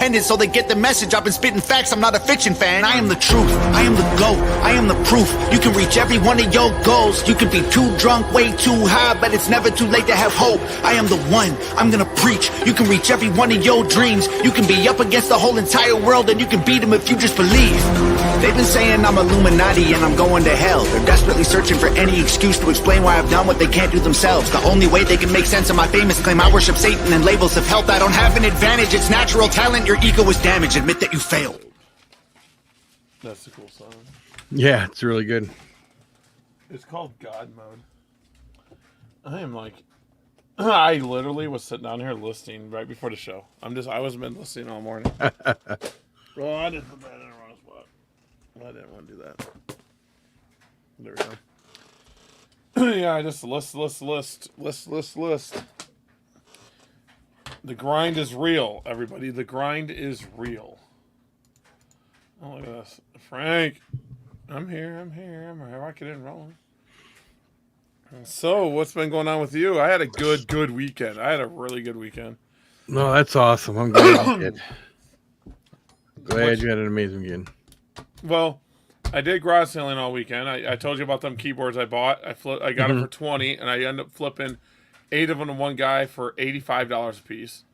independent so they get the message. I've been spitting facts, I'm not a fiction fan. I am the truth, I am the GOAT, I am the proof. You can reach every one of your goals. You can be too drunk, way too high, but it's never too late to have hope. I am the one, I'm gonna preach. You can reach every one of your dreams. You can be up against the whole entire world, and you can beat them if you just believe. They've been saying I'm Illuminati and I'm going to hell. They're desperately searching for any excuse to explain why I've done what they can't do themselves. The only way they can make sense of my famous claim, I worship Satan and labels of health. I don't have an advantage, it's natural talent. Your ego is damaged, admit that you failed. That's a cool song. Yeah, it's really good. It's called God Mode. I am like, I literally was sitting down here listening right before the show. I wasn't been listening all morning. Well, I didn't put that in the wrong spot. I didn't want to do that. There we go. Yeah, I just list. The grind is real, everybody. The grind is real. Oh, look at this. Frank, I'm here. I'm rocking and rolling. So, what's been going on with you? I had a good weekend. I had a really good weekend. No, that's awesome. I'm glad you did. Glad you had an amazing weekend. Well, I did garage selling all weekend. I told you about them keyboards I bought. I got them for $20, and I ended up flipping 8 of them to one guy for $85 a piece.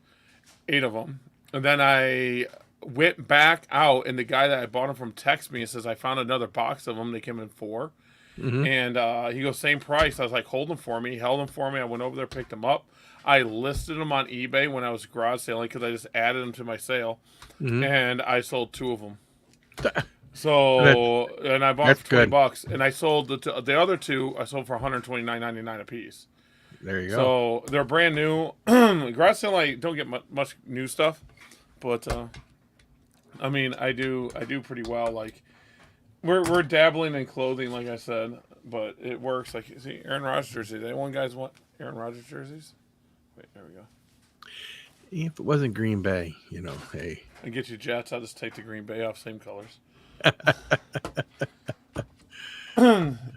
8 of them. And then I went back out, and the guy that I bought them from texted me and says, I found another box of them. They came in 4. And he goes, same price. I was like, hold them for me. He held them for me. I went over there, picked them up. I listed them on eBay when I was garage selling because I just added them to my sale. And I sold 2 of them. So, and I bought them for $20. And I sold the other 2, I sold for $129.99 a piece. There you go. So, they're brand new. Garage selling, I don't get much new stuff. But, I mean, I do pretty well. Like, we're dabbling in clothing, like I said, but it works. Like, see, Aaron Rodgers jerseys. Anyone guys want Aaron Rodgers jerseys? Wait, there we go. If it wasn't Green Bay, hey. I get you Jets. I'll just take the Green Bay off, same colors.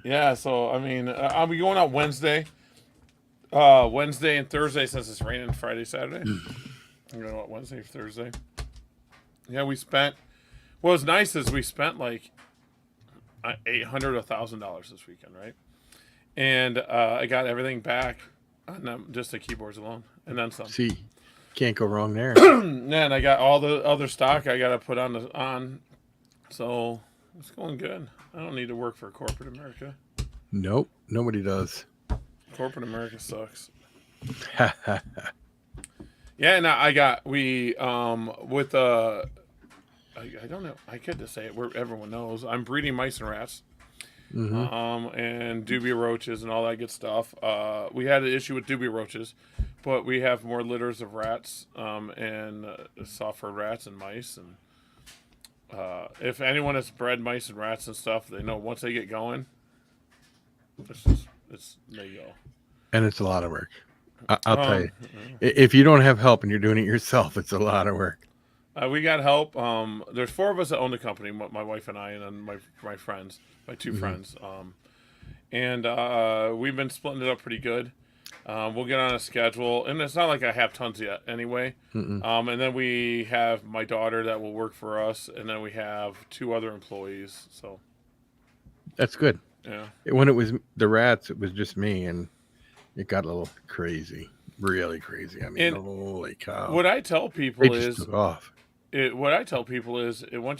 Yeah, so, I mean, I'll be going out Wednesday. Wednesday and Thursday since it's raining Friday, Saturday. I'm going out Wednesday, Thursday. Yeah, what was nice is we spent like $800 to $1,000 this weekend, right? And I got everything back on them, just the keyboards alone, and then some. See, can't go wrong there. And I got all the other stock I got to put on. So it's going good. I don't need to work for corporate America. Nope, nobody does. Corporate America sucks. Yeah, and I got with I don't know. I could just say it where everyone knows. I'm breeding mice and rats, and dubia roaches and all that good stuff. We had an issue with dubia roaches, but we have more litters of rats and soft fur rats and mice. And if anyone has bred mice and rats and stuff, they know once they get going, they go. And it's a lot of work. I'll tell you. If you don't have help and you're doing it yourself, it's a lot of work. We got help. There's 4 of us that own the company, my wife and I, and then my friends, my 2 friends. And we've been splitting it up pretty good. We'll get on a schedule, and it's not like I have tons yet anyway. And then we have my daughter that will work for us, and then we have 2 other employees. So that's good. Yeah. When it was the rats, it was just me, and it got a little crazy, really crazy. I mean, holy cow! What I tell people is, took off. Once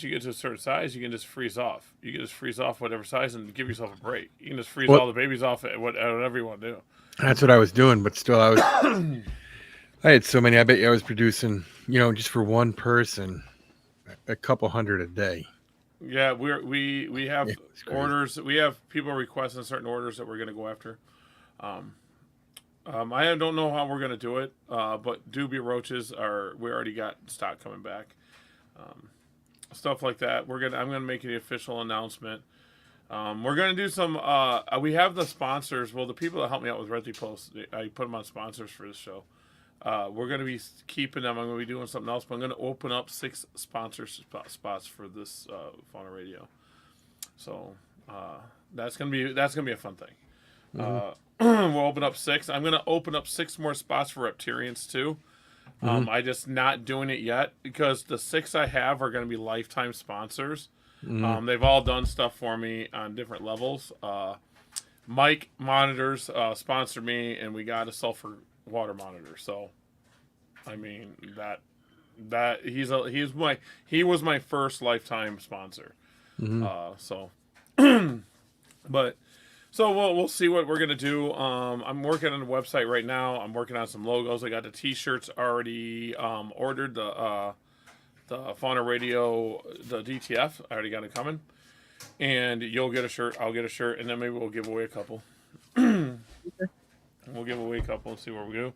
you get to a certain size, you can just freeze off. You can just freeze off whatever size and give yourself a break. You can just freeze all the babies off at whatever you want to do. That's what I was doing, but still, I had so many. I bet you I was producing, just for one person, a couple hundred a day. Yeah, we have orders. We have people requesting certain orders that we're going to go after. I don't know how we're going to do it, but dubia roaches we already got stock coming back. Stuff like that. I'm going to make an official announcement. We're going to do some, we have the sponsors. Well, the people that help me out with Red Post, I put them on sponsors for this show. We're going to be keeping them. I'm going to be doing something else, but I'm going to open up 6 sponsor spots for this Fauna Radio. So that's going to be a fun thing. We'll open up 6. I'm going to open up 6 more spots for Reptilians too. I just not doing it yet because the 6 I have are going to be lifetime sponsors. They've all done stuff for me on different levels. Mike monitors sponsored me, and we got a sulfur water monitor. So, I mean that he was my first lifetime sponsor. But so we'll see what we're gonna do. I'm working on the website right now. I'm working on some logos. I got the T-shirts already ordered. The Fauna Radio, the DTF. I already got it coming. And you'll get a shirt. I'll get a shirt, and then maybe we'll give away a couple. We'll give away a couple and see where we go.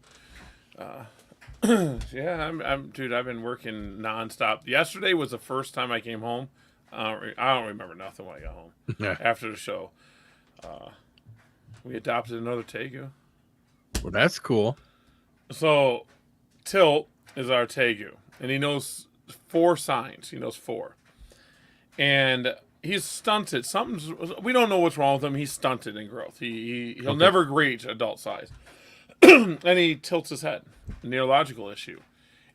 Yeah, dude. I've been working nonstop. Yesterday was the first time I came home. I don't remember nothing when I got home. After the show, we adopted another Tegu. Well, that's cool. So, Tilt is our Tegu, and he knows 4 signs. He knows 4, and he's stunted. We don't know what's wrong with him. He's stunted in growth. He'll never reach adult size. And he tilts his head. Neurological issue.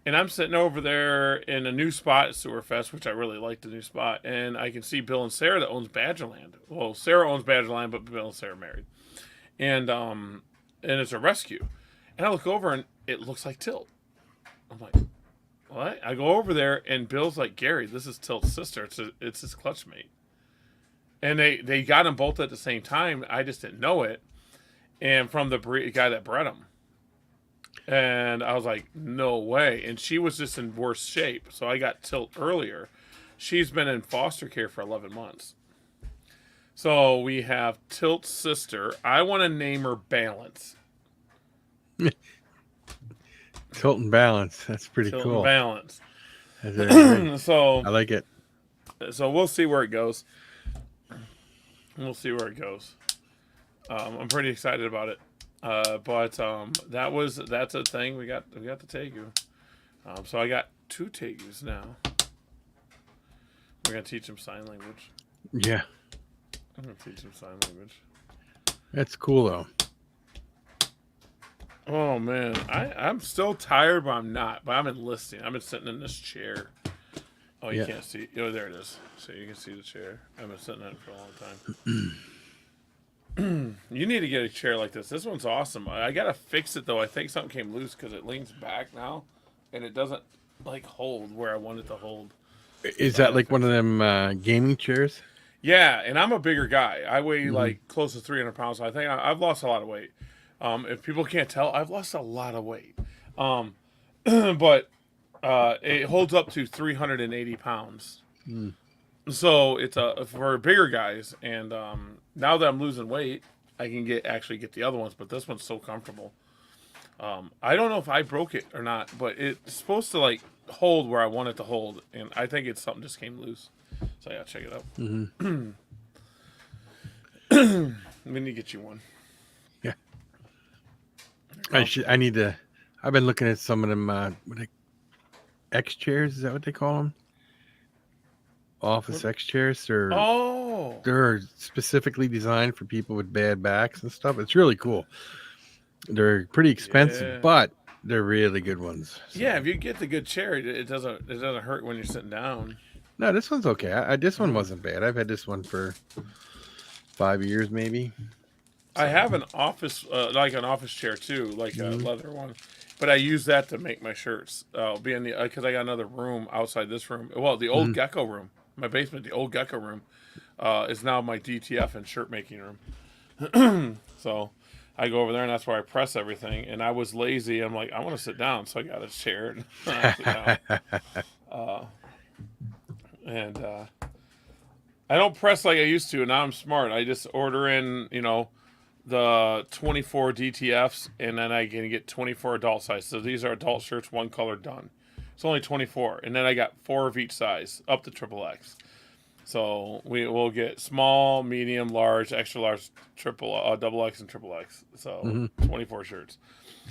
And I'm sitting over there in a new spot at Sewerfest, which I really like the new spot. And I can see Bill and Sarah that owns Badgerland. Well, Sarah owns Badgerland, but Bill and Sarah are married. And it's a rescue. And I look over and it looks like Tilt. I'm like, what? I go over there and Bill's like, Gary, this is Tilt's sister. It's his clutch mate. And they got them both at the same time. I just didn't know it. And from the guy that bred them. And I was like, no way. And she was just in worse shape. So I got Tilt earlier. She's been in foster care for 11 months. So we have Tilt's sister. I want to name her Balance. Tilt and Balance. That's pretty Tilt cool. And Balance. So I like it. So we'll see where it goes. I'm pretty excited about it. But that's a thing. We got the Tegu. So I got 2 Tegus now. We're gonna teach them sign language. Yeah. I'm gonna teach them sign language. That's cool though. Oh man, I'm still tired, but I'm not. But I'm enlisting. I've been sitting in this chair. Oh, you can't see. Oh, there it is. So you can see the chair. I've been sitting in it for a long time. You need to get a chair like this. This one's awesome. I gotta fix it though. I think something came loose because it leans back now, and it doesn't like hold where I want it to hold. Is that like one of them gaming chairs? Yeah, and I'm a bigger guy. I weigh like close to 300 pounds. So I think I've lost a lot of weight. If people can't tell, I've lost a lot of weight. But it holds up to 380 pounds. So it's for bigger guys. And now that I'm losing weight, I can actually get the other ones. But this one's so comfortable. I don't know if I broke it or not, but it's supposed to like hold where I want it to hold. And I think it's something just came loose. So yeah, check it out. We need to get you one. Yeah. I need to. I've been looking at some of them X chairs. Is that what they call them? Office X chairs. They're specifically designed for people with bad backs and stuff. It's really cool. They're pretty expensive, but they're really good ones. So. Yeah, if you get the good chair, it doesn't hurt when you're sitting down. No, this one's okay. This one wasn't bad. I've had this one for 5 years, maybe. I have an office, like an office chair too, like a leather one, but I use that to make my shirts. Because I got another room outside this room. Well, the old Gecko room, my basement, the old Gecko room, is now my DTF and shirt making room. So I go over there and that's where I press everything. And I was lazy. I'm like, I want to sit down, so I got a chair. And I don't press like I used to. Now I'm smart. I just order in, the 24 DTFs, and then I can get 24 adult size. So these are adult shirts, one color done. It's only 24, and then I got 4 of each size, up to XXX. So we'll get small, medium, large, extra large, double X, and XXX. So 24 shirts,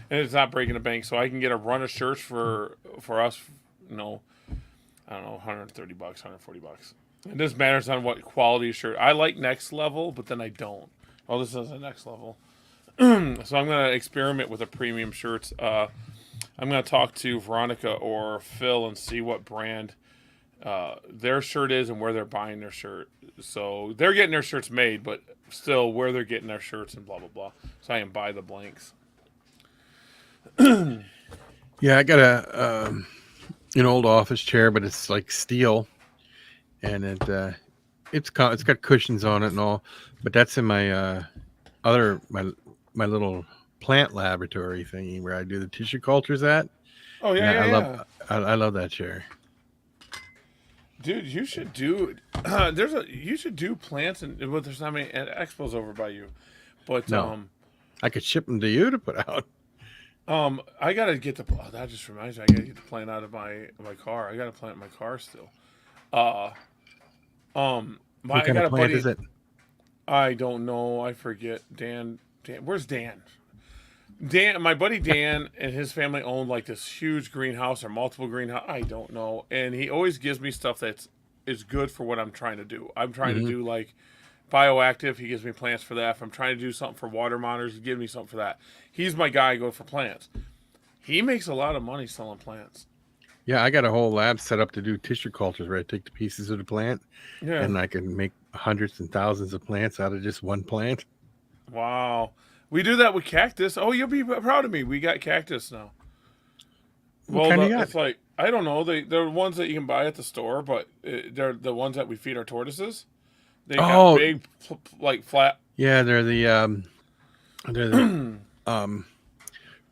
and it's not breaking the bank. So I can get a run of shirts for us, I don't know, $130, $140. It just matters on what quality shirt. I like Next Level, but then I don't. Oh, this is a Next Level. So I'm going to experiment with the premium shirts. I'm going to talk to Veronica or Phil and see what brand their shirt is and where they're buying their shirt. So they're getting their shirts made, but still where they're getting their shirts and blah, blah, blah. So I can buy the blanks. Yeah, I got an old office chair, but it's like steel, and it's got cushions on it and all. But that's in my my little plant laboratory thingy where I do the tissue cultures at. Oh yeah, And yeah, I love that chair. Dude, you should do you should do plants and well, there's not many expos over by you, but No. I could ship them to you to put out. I gotta get the. Oh, that just reminds me. I gotta get the plant out of my car. I gotta plant my car still. What kind of plant is it? I don't know. I forget. Dan. Where's Dan? Dan. My buddy Dan and his family own like this huge greenhouse or multiple greenhouse. I don't know. And he always gives me stuff is good for what I'm trying to do. I'm trying to do like bioactive. He gives me plants for that. If I'm trying to do something for water monitors, he gives me something for that. He's my guy. Go for plants. He makes a lot of money selling plants. Yeah, I got a whole lab set up to do tissue cultures where I take the pieces of the plant, and I can make hundreds and thousands of plants out of just one plant. Wow. We do that with cactus. Oh, you'll be proud of me. We got cactus now. What kind you got? It's like, I don't know. They're ones that you can buy at the store, but they're the ones that we feed our tortoises. They got big, like flat. Yeah, they're the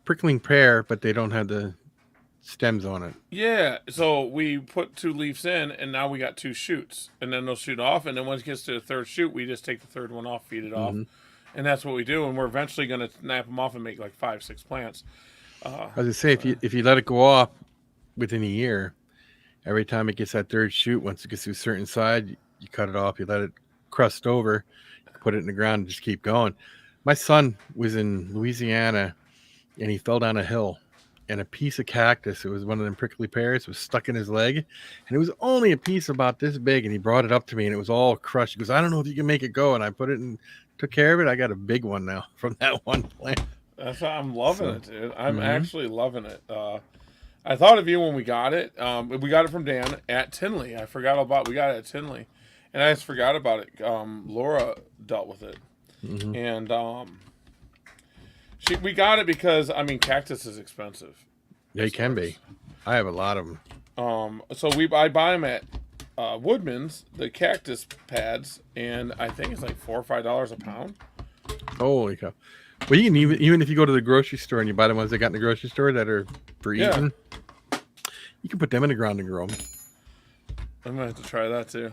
prickling pear, but they don't have the stems on it. Yeah, so we put 2 leaves in, and now we got 2 shoots, and then they'll shoot off, and then once it gets to the 3rd shoot, we just take the 3rd one off, feed it off, and that's what we do. And we're eventually going to snap them off and make like 5-6 plants. I was gonna say if you let it go off within a year, every time it gets that 3rd shoot, once it gets to a certain size, you cut it off, you let it crust over, put it in the ground, and just keep going. My son was in Louisiana, and he fell down a hill, and a piece of cactus, it was one of them prickly pears, was stuck in his leg, and it was only a piece about this big, and he brought it up to me, and it was all crushed. He goes, I don't know if you can make it go, and I put it in, took care of it. I got a big one now from that one plant. I'm loving it, dude. I'm actually loving it. I thought of you when we got it. We got it from Dan at Tinley. I forgot about we got it at Tinley, and I just forgot about it. Laura dealt with it, and we got it because cactus is expensive. They can be. I have a lot of them. So I buy them at Woodman's, the cactus pads, and I think it's like $4 or $5 a pound. Holy cow! Well, you can even if you go to the grocery store and you buy the ones they got in the grocery store that are for eating, you can put them in the ground and grow them. I'm gonna have to try that too.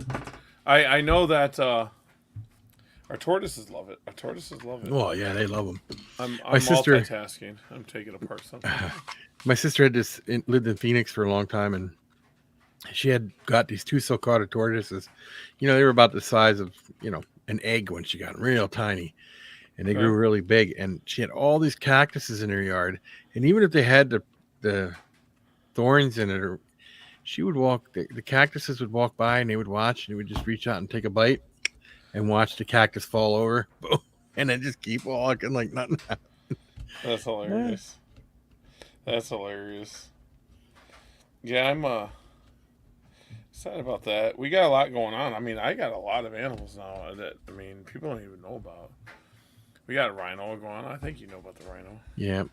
I know that our tortoises love it. Our tortoises love it. Well, yeah, they love them. I'm multitasking. I'm taking apart something. My sister lived in Phoenix for a long time, and she had got these 2 sulcata tortoises. They were about the size of an egg when she got them, real tiny, and they grew really big. And she had all these cactuses in her yard, and even if they had the thorns in it, she would walk. The cactuses would walk by, and they would watch, and they would just reach out and take a bite, and watch the cactus fall over, and then just keep walking like nothing happened. That's hilarious. That's hilarious. Yeah, I'm sad about that. We got a lot going on. I got a lot of animals now that people don't even know about. We got a rhino going on. I think you know about the rhino. Yeah,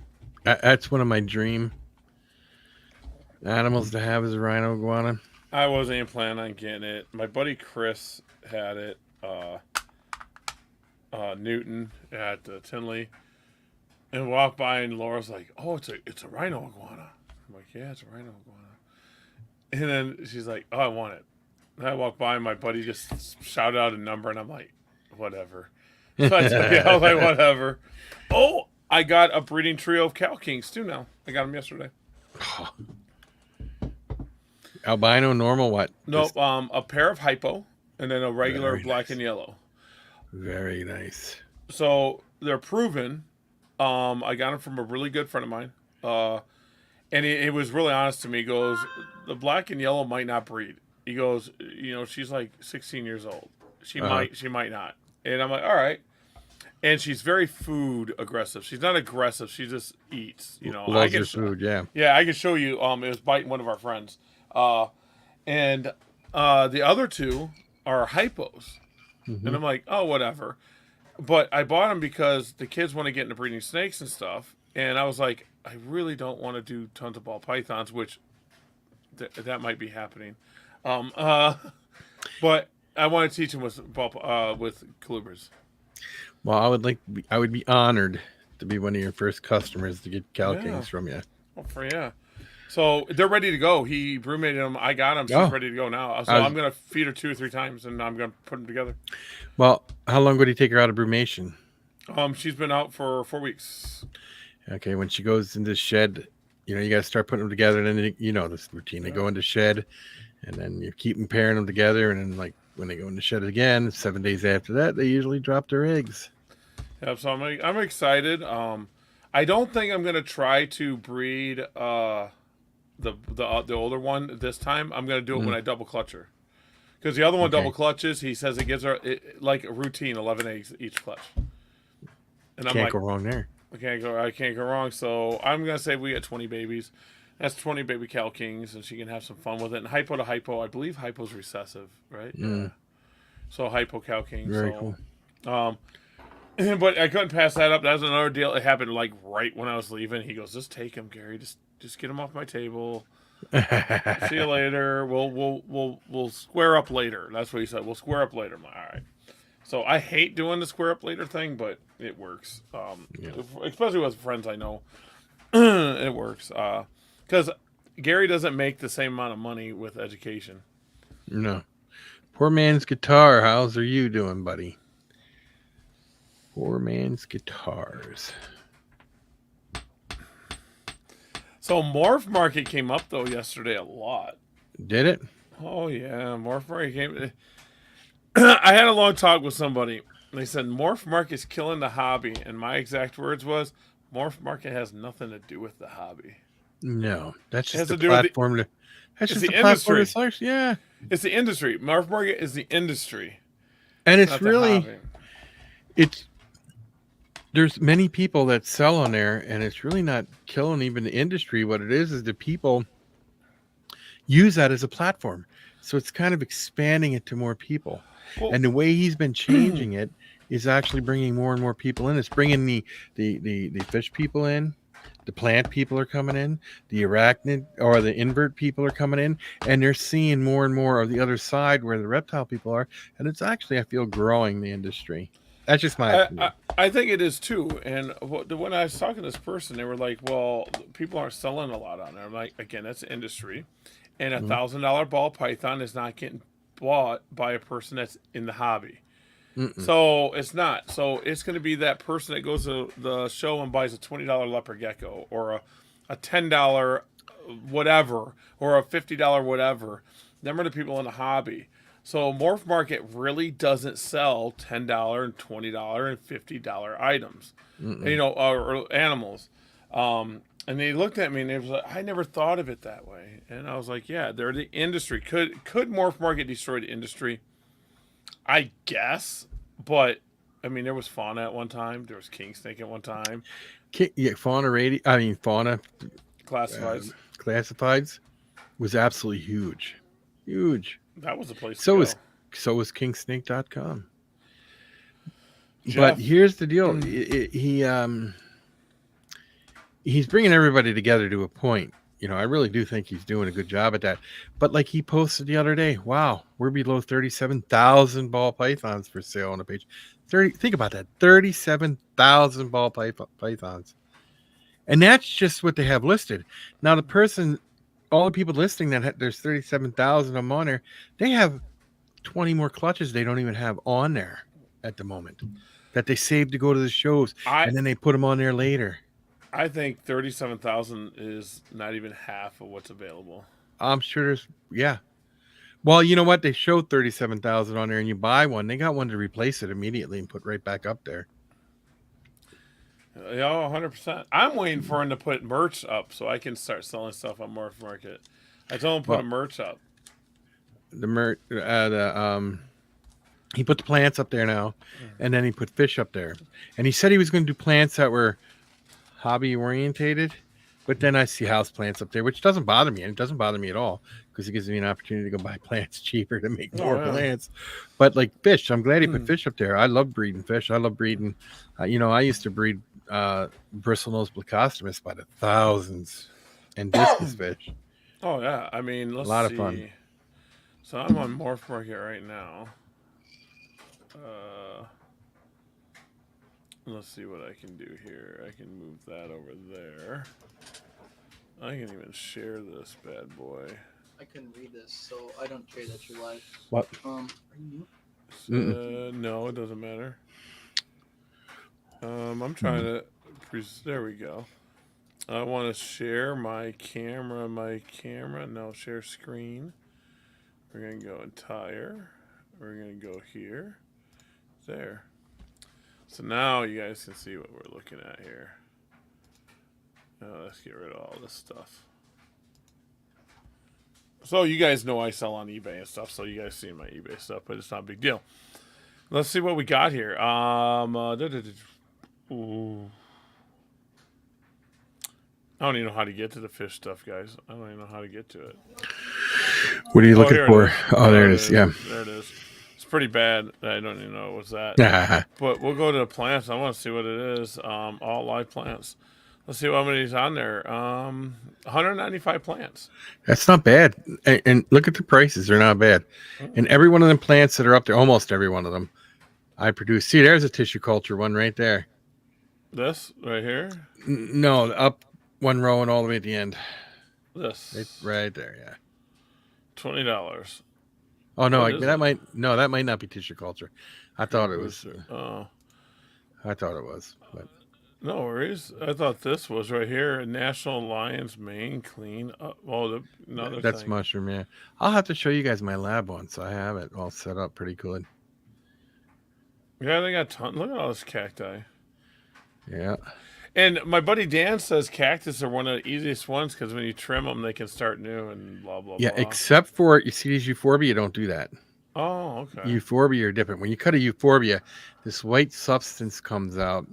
that's one of my dream animals to have is a rhino iguana. I wasn't even planning on getting it. My buddy Chris had it. Newton at Tinley, and walked by, and Laura's like, "Oh, it's a rhino iguana." I'm like, "Yeah, it's a rhino iguana." And then she's like, "Oh, I want it." And I walked by, and my buddy just shouted out a number, and I'm like, "Whatever." So I was like, "Whatever." Oh, I got a breeding trio of cow kings too now. I got them yesterday. Albino, normal, what? No, a pair of hypo, and then a regular black and yellow. Very nice. So they're proven. I got them from a really good friend of mine. And he was really honest to me. He goes, the black and yellow might not breed. He goes, she's like 16 years old. She might not. And I'm like, all right. and she's very food aggressive. She's not aggressive. She just eats. You know, Loves her food. Yeah. Yeah, I can show you. It was biting one of our friends, and the other two are hypos, and I'm like, oh, whatever. But I bought them because the kids want to get into breeding snakes and stuff, and I was like, I really don't want to do tons of ball pythons, which that might be happening. Um, uh, but I want to teach them with calibers. Well, I would be honored to be one of your first customers to get Cal Kings from you. Yeah. So they're ready to go. He brumated them. I got them. She's ready to go now. So I'm going to feed her 2 or 3 times, and I'm going to put them together. Well, how long would he take her out of brumation? She's been out for 4 weeks. Okay, when she goes into the shed, you know, you got to start putting them together, and then you know this routine. They go into shed, and then you keep them pairing them together, and then like when they go into shed again, 7 days after that, they usually drop their eggs. Yeah, so I'm excited. I don't think I'm gonna try to breed the older one this time. I'm gonna do it when I double clutch her, because the other one double clutches. He says it gives her like a routine 11 eggs each clutch. And Can't go wrong there. I can't go wrong. So I'm gonna say we get 20 babies. That's 20 baby Cal Kings, and she can have some fun with it. And hypo to hypo, I believe hypo's recessive, right? Yeah. So hypo Cal Kings. Very cool. But I couldn't pass that up. That was another deal. It happened like right when I was leaving. He goes, "Just take him, Gary. Just get him off my table. See you later. We'll square up later." That's what he said. We'll square up later. I'm like, all right. So I hate doing the square up later thing, but it works. Especially with friends I know, it works. Because Gary doesn't make the same amount of money with education. No. Poor man's guitar. How's are you doing, buddy? Poor man's guitars. So Moprhmart came up though yesterday a lot. Did it? Oh yeah, Moprhmart came. I had a long talk with somebody. They said Moprhmart is killing the hobby, and my exact words was, "Moprhmart has nothing to do with the hobby." No, that's just the platform. That's just the industry. Yeah, it's the industry. Moprhmart is the industry, and it's really, there's many people that sell on there, and it's really not killing even the industry. What it is the people use that as a platform, so it's kind of expanding it to more people. Well, and the way he's been changing it is actually bringing more and more people in. It's bringing the fish people in. The plant people are coming in, the arachnid or the invert people are coming in, and they're seeing more and more of the other side where the reptile people are. And it's actually, I feel, growing the industry. That's just my opinion. I think it is too. And when I was talking to this person, they were like, well, people aren't selling a lot on there. I'm like, again, that's the industry. And $1,000 ball python is not getting bought by a person that's in the hobby. So it's not. So it's going to be that person that goes to the show and buys a $20 leopard gecko or a $10 whatever or a $50 whatever. Them are the people in the hobby. So Moprhmart really doesn't sell $10 and $20 and $50 items, or animals. And they looked at me and they was like, I never thought of it that way. And I was like, yeah, they're the industry. Could Moprhmart destroy the industry? I guess, but I mean, there was fauna at one time. There was king snake at one time. Yeah, fauna classifieds was absolutely huge. That was a place. So was kingsnake.com. But here's the deal: he's bringing everybody together to a point. You know, I really do think he's doing a good job at that. But like he posted the other day, wow, we're below 37,000 ball pythons for sale on the page. Think about that, 37,000 ball pythons. And that's just what they have listed. Now, all the people listing there's 37,000 of them on there, they have 20 more clutches they don't even have on there at the moment that they saved to go to the shows, and then they put them on there later. I think 37,000 is not even half of what's available. I'm sure yeah. Well, you know what? They showed 37,000 on there, and you buy one. They got one to replace it immediately and put right back up there. Yeah, 100%. I'm waiting for him to put merch up so I can start selling stuff on Moprhmart. I told him to put a merch up. The merch, He put the plants up there now, and then he put fish up there. And he said he was going to do plants that were hobby orientated, but then I see house plants up there, which doesn't bother me. And it doesn't bother me at all because it gives me an opportunity to go buy plants cheaper to make more plants. But like fish, I'm glad he put fish up there. I love breeding fish. I love breeding. I used to breed bristlenose blacostomus by the thousands and discus fish. Oh yeah, I mean, let's see. A lot of fun. So I'm on Moprhmart here right now. Let's see what I can do here. I can move that over there. I can even share this bad boy. I couldn't read this, so I don't care that you're live. What? Are you? No, it doesn't matter. I'm trying to. There we go. I want to share my camera. No, share screen. We're gonna go entire. We're gonna go here. There. So now you guys can see what we're looking at here. Now let's get rid of all this stuff. So you guys know I sell on eBay and stuff, so you guys see my eBay stuff, but it's not a big deal. Let's see what we got here. Ooh. I don't even know how to get to the fish stuff, guys. I don't even know how to get to it. What are you looking for? Oh, there it is. Yeah. There it is. It's pretty bad. I don't even know what's that. But we'll go to the plants. I want to see what it is. All live plants. Let's see how many's on there. 195 plants. That's not bad. And look at the prices. They're not bad. And every one of them plants that are up there, almost every one of them, I produce. See, there's a tissue culture one right there. This right here? No, up one row and all the way at the end. This. Right there, yeah. $20. Oh no, that might not be tissue culture. I thought it was. I thought it was. But. No worries. I thought this was right here. National Lions Mane Clean Up. Oh, that's thing. Mushroom, yeah. I'll have to show you guys my lab once. I have it all set up pretty good. Yeah, they got tons. Look at all this cacti. Yeah. And my buddy Dan says cactus are one of the easiest ones because when you trim them, they can start new and blah, blah, yeah, blah. Except for, you see these euphorbia, don't do that. Oh, okay. Euphorbia are different. When you cut a euphorbia, this white substance comes out,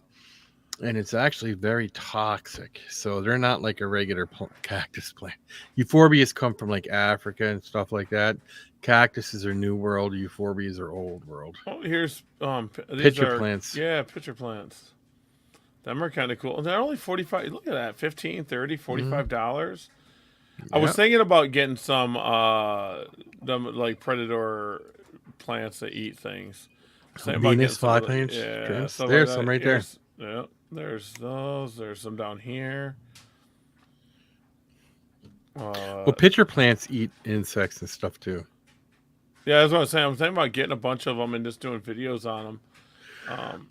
and it's actually very toxic. So they're not like a regular cactus plant. Euphorbias come from like Africa and stuff like that. Cactuses are New World. Euphorbias are Old World. Oh, here's pitcher plants. Yeah, pitcher plants. Them are kind of cool. They're only 45. Look at that. 15, 30, $45. I was thinking about getting some them like predator plants that eat things. Venus flyplants. Yeah, there's like some right there. Yeah, there's those. There's some down here. Well, pitcher plants eat insects and stuff too. Yeah, that's what I'm saying. I'm thinking about getting a bunch of them and just doing videos on them.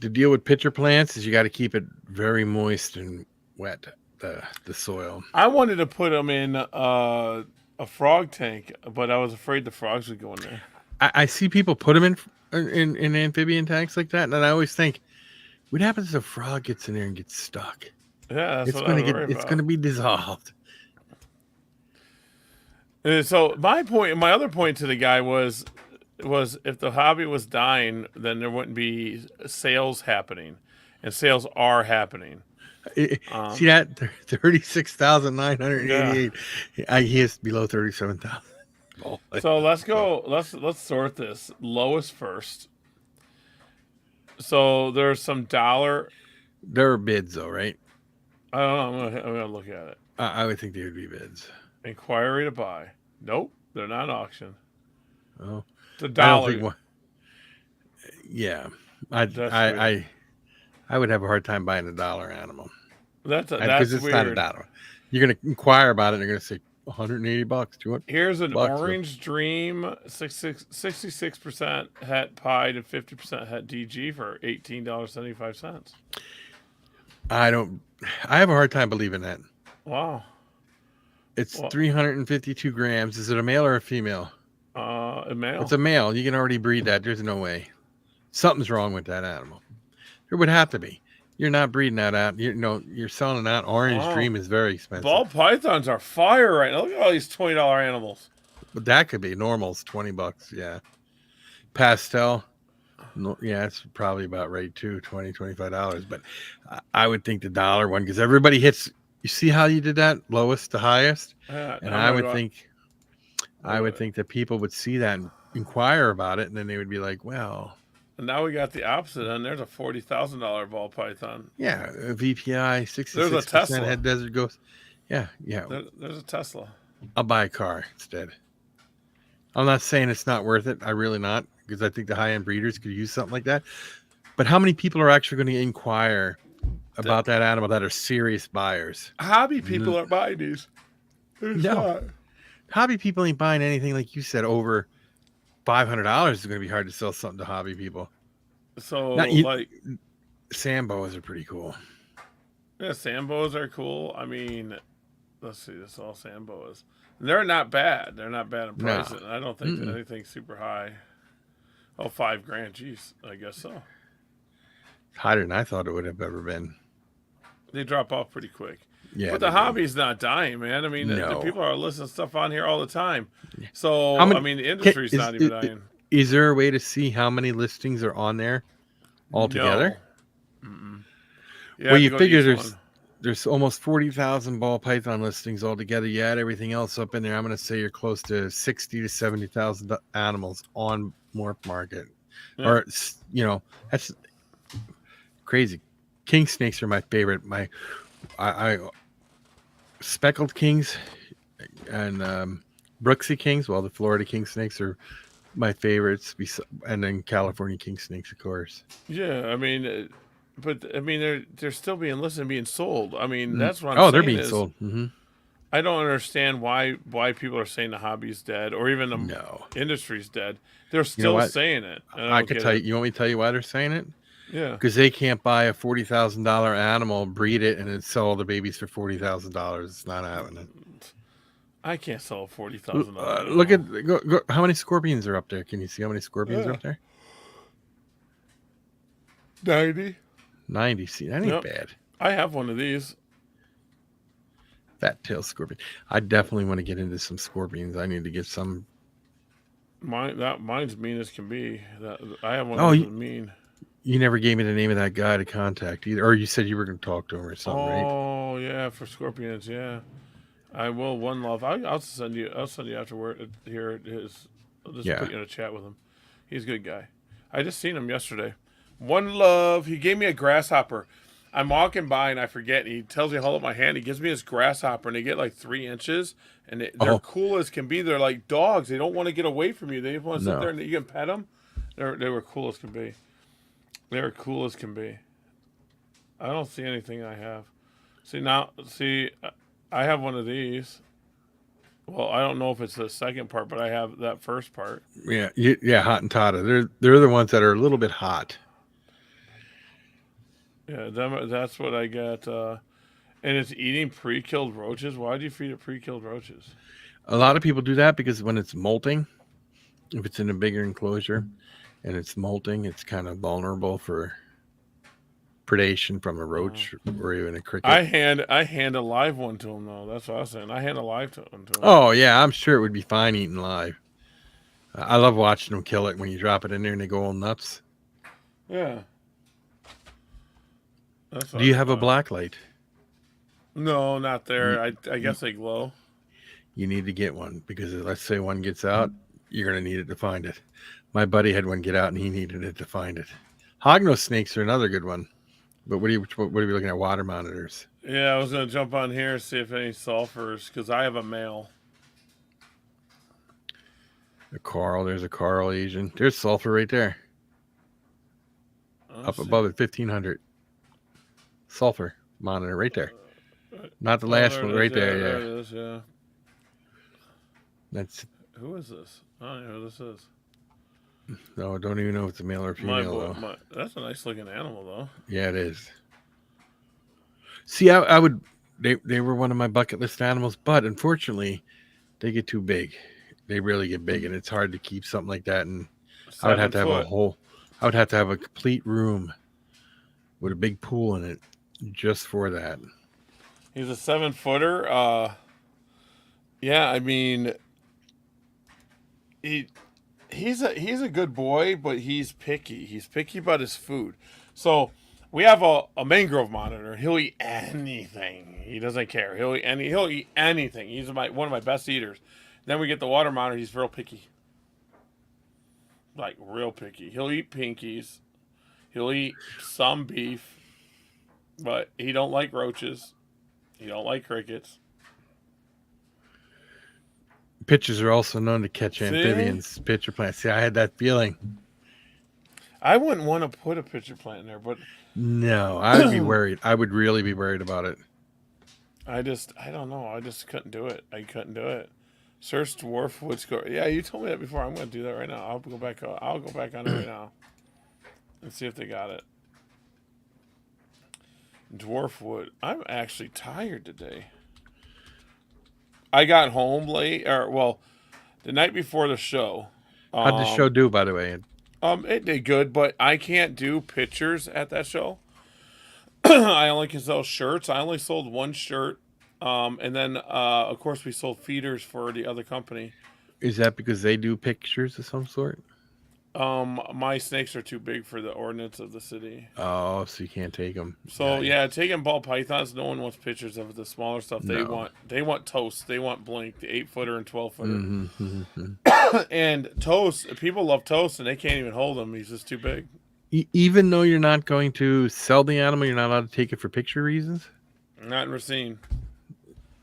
The deal with pitcher plants is you got to keep it very moist and wet, the soil. I wanted to put them in a frog tank, but I was afraid the frogs would go in there. I see people put them in amphibian tanks like that, and I always think, what happens if a frog gets in there and gets stuck? Yeah, that's it's going to be dissolved. And so my other point to the guy was if the hobby was dying, then there wouldn't be sales happening, and sales are happening. See that 36,988. Yeah. He is below 37,000. Oh, so let's go. Let's sort this lowest first. So there's some dollar. There are bids though, right? I don't know. I'm gonna look at it. I would think they would be bids. Inquiry to buy. Nope, they're not auction. Oh. The dollar. Yeah, I would have a hard time buying a dollar animal. That's it's weird. Not a dollar. You're gonna inquire about it, and they're gonna say $180, $200. Here's an Orange Dream, 66% het pied and 50% het DG for $18.75. I have a hard time believing that. Wow. It's 352 grams. Is it a male or a female? A male. It's a male. You can already breed that. There's no way. Something's wrong with that animal. There would have to be. You're not breeding that out. You're selling it out. Orange Dream is very expensive. Ball pythons are fire right now. Look at all these $20 animals. But that could be normals, $20. Yeah. pastel. No, yeah, it's probably about right too, $20-$25. But I would think the dollar one, because everybody hits. You see how you did that, lowest to highest, and I would think that people would see that and inquire about it, and then they would be like, well. And now we got the opposite, and there's a $40,000 ball python. Yeah, a VPI, 66% There's a Tesla. head desert ghost. Yeah. There's a Tesla. I'll buy a car instead. I'm not saying it's not worth it. I really not, because I think the high-end breeders could use something like that. But how many people are actually going to inquire about that animal that are serious buyers? Hobby people are buying these. No. Hobby people ain't buying anything, like you said, over $500 is going to be hard to sell something to hobby people. So, Sambos are pretty cool. Yeah, Sambos are cool. I mean, let's see, this is all Sambos. They're not bad. They're not bad in price. No. I don't think anything's super high. Oh, $5,000. Jeez, I guess so. Higher than I thought it would have ever been. They drop off pretty quick. Yeah, but the hobby's not dying, man. I mean, the people are listing stuff on here all the time. So, the industry's not even dying. Is there a way to see how many listings are on there altogether? No. Well, you figure there's almost 40,000 ball python listings altogether. You add everything else up in there, I'm going to say you're close to 60 to 70,000 animals on Moprhmart. Yeah. Or, that's crazy. King snakes are my favorite. I speckled kings and Brooksy kings. Well, the Florida king snakes are my favorites, and then California king snakes, of course. Yeah, I mean, they're still being listed and being sold. I mean, that's what I'm saying. Oh, they're being sold. Mm-hmm. I don't understand why people are saying the hobby's dead or even the industry's dead. They're still saying it. I could tell you. You want me to tell you why they're saying it? Yeah. Because they can't buy a $40,000 animal, breed it, and then sell all the babies for $40,000. It's not happening. I can't sell a $40,000. Look at go, how many scorpions are up there. Can you see how many scorpions are up there? 90. See, that ain't bad. I have one of these. Fat tail scorpion. I definitely want to get into some scorpions. I need to get some. Mine's mean as can be. I have one that's mean. You never gave me the name of that guy to contact either, or you said you were going to talk to him or something, right? Oh yeah, for scorpions, yeah. I will. One love. I'll send you afterward. Here it is. I'll just put you in a chat with him. He's a good guy. I just seen him yesterday. One love. He gave me a grasshopper. I'm walking by and I forget. And he tells me to hold up my hand. He gives me his grasshopper and they get like 3 inches. And they're cool as can be. They're like dogs. They don't want to get away from you. They just want to sit there and you can pet them. They were cool as can be. They're cool as can be. I don't see anything I have. I have one of these. Well, I don't know if it's the second part, but I have that first part. Yeah, hot and Tata. They're the ones that are a little bit hot. Yeah, that's what I get. And it's eating pre-killed roaches. Why do you feed it pre-killed roaches? A lot of people do that because when it's molting, if it's in a bigger enclosure and it's molting, it's kind of vulnerable for predation from a roach or even a cricket. I hand a live one to him though. That's what I was saying. I hand a live one to him. Oh yeah, I'm sure it would be fine eating live. I love watching them kill it when you drop it in there and they go all nuts. Yeah. Do you have a black light? No, not there. I guess they glow. You need to get one because let's say one gets out, you're gonna need it to find it. My buddy had one get out and he needed it to find it. Hognose snakes are another good one. But what are you looking at? Water monitors. Yeah, I was going to jump on here and see if any sulfurs, because I have a male. There's a coral Asian. There's sulfur right there. Up above it, 1500. Sulfur monitor right there. Not the last one, right there. There it is, yeah. Who is this? I don't know who this is. No, I don't even know if it's a male or female. That's a nice looking animal, though. Yeah, it is. See, I would. They were one of my bucket list animals, but unfortunately, they get too big. They really get big, and it's hard to keep something like that. And I would have to have I would have to have a complete room with a big pool in it just for that. He's a 7-footer. Yeah, I mean, he's a good boy, but he's picky. He's picky about his food. So we have a mangrove monitor. He'll eat anything. He doesn't care. He'll eat anything. He's one of my best eaters. Then we get the water monitor. He's real picky. Like real picky. He'll eat pinkies. He'll eat some beef, but he don't like roaches. He don't like crickets. Pitchers are also known to catch amphibians, pitcher plants. See, I had that feeling. I wouldn't want to put a pitcher plant in there, but no, I would be worried. I would really be worried about it. I don't know. I just couldn't do it. I couldn't do it. Search dwarf wood score. Yeah, you told me that before. I'm going to do that right now. I'll go back on it right now and see if they got it. Dwarf wood. I'm actually tired today. I got home late, the night before the show. How'd the show do, by the way? It did good, but I can't do pictures at that show. I only can sell shirts. I only sold one shirt. And then, of course, we sold feeders for the other company. Is that because they do pictures of some sort? My snakes are too big for the ordinance of the city. Oh, so you can't take them. So yeah, taking ball pythons. No one wants pictures of the smaller stuff. They want toast. They want blink, the 8-footer and 12-footer. Mm-hmm. And toast. People love toast, and they can't even hold him. He's just too big. Even though you're not going to sell the animal, you're not allowed to take it for picture reasons. Not in Racine.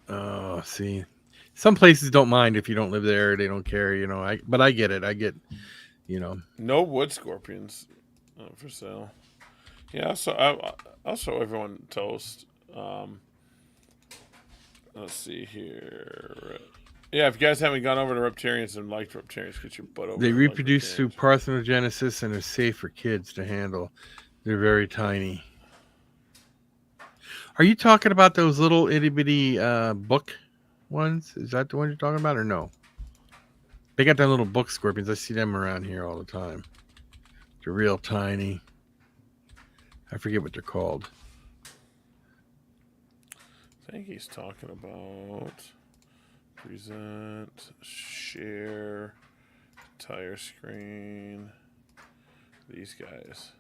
Oh, see, some places don't mind if you don't live there. They don't care, but I get it. I get. No wood scorpions for sale. Yeah, so I'll show everyone toast. Let's see here. Yeah, if you guys haven't gone over to Reptarians and liked Reptarians, get your butt over. They reproduce through parthenogenesis and are safe for kids to handle. They're very tiny. Are you talking about those little itty bitty book ones? Is that the one you're talking about, or no? They got them little book scorpions. I see them around here all the time. They're real tiny. I forget what they're called. I think he's talking about present, share, entire screen. These guys.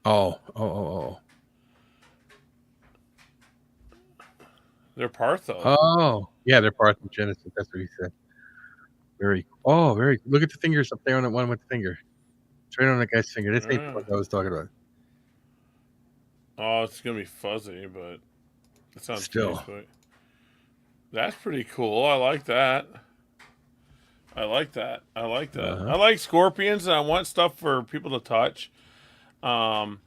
Oh. They're Partho. Oh, yeah, they're parthenogenesis. That's what he said. Very. Look at the fingers up there on that one with the finger. It's right on that guy's finger. This ain't what I was talking about. Oh, it's gonna be fuzzy, but it sounds still. Nice, that's pretty cool. I like that. I like that. Uh-huh. I like scorpions, and I want stuff for people to touch. My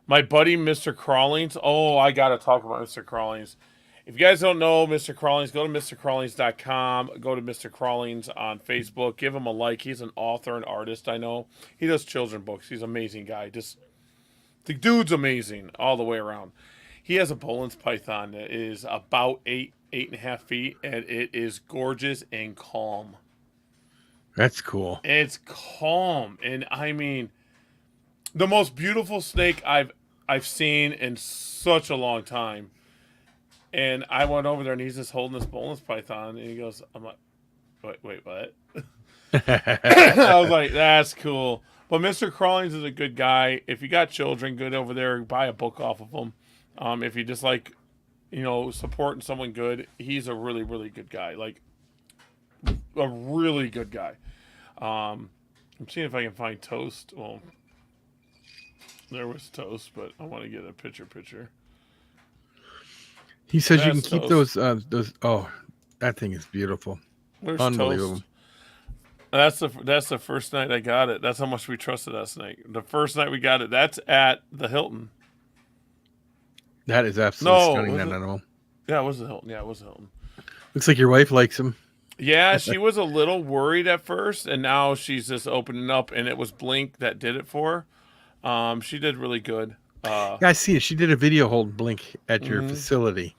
buddy, Mr. Crawlings. Oh, I gotta talk about Mr. Crawlings. If you guys don't know Mr. Crawlings, go to MrCrawlings.com. Go to Mr. Crawlings on Facebook. Give him a like. He's an author and artist, I know. He does children's books. He's an amazing guy. The dude's amazing all the way around. He has a Bolin's python that is about 8.5 feet, and it is gorgeous and calm. That's cool. It's calm, and I mean, the most beautiful snake I've seen in such a long time. And I went over there, and he's just holding this Bolin's python, and he goes, I'm like, wait, what? I was like, that's cool. But Mr. Crawlings is a good guy. If you got children, good over there, buy a book off of him. If you just like, supporting someone good, he's a really, really good guy. Like, a really good guy. I'm seeing if I can find Toast. Well, there was Toast, but I want to get a picture. He says you can keep those. Oh, that thing is beautiful. Where's Unbelievable. Toast? That's the first night I got it. That's how much we trusted that snake. The first night we got it. That's at the Hilton. That is absolutely stunning. That animal. Yeah, it was the Hilton. Looks like your wife likes him. Yeah, she was a little worried at first, and now she's just opening up. And it was Blink that did it for her. She did really good. Yeah, I see it. She did a video holding Blink at your facility.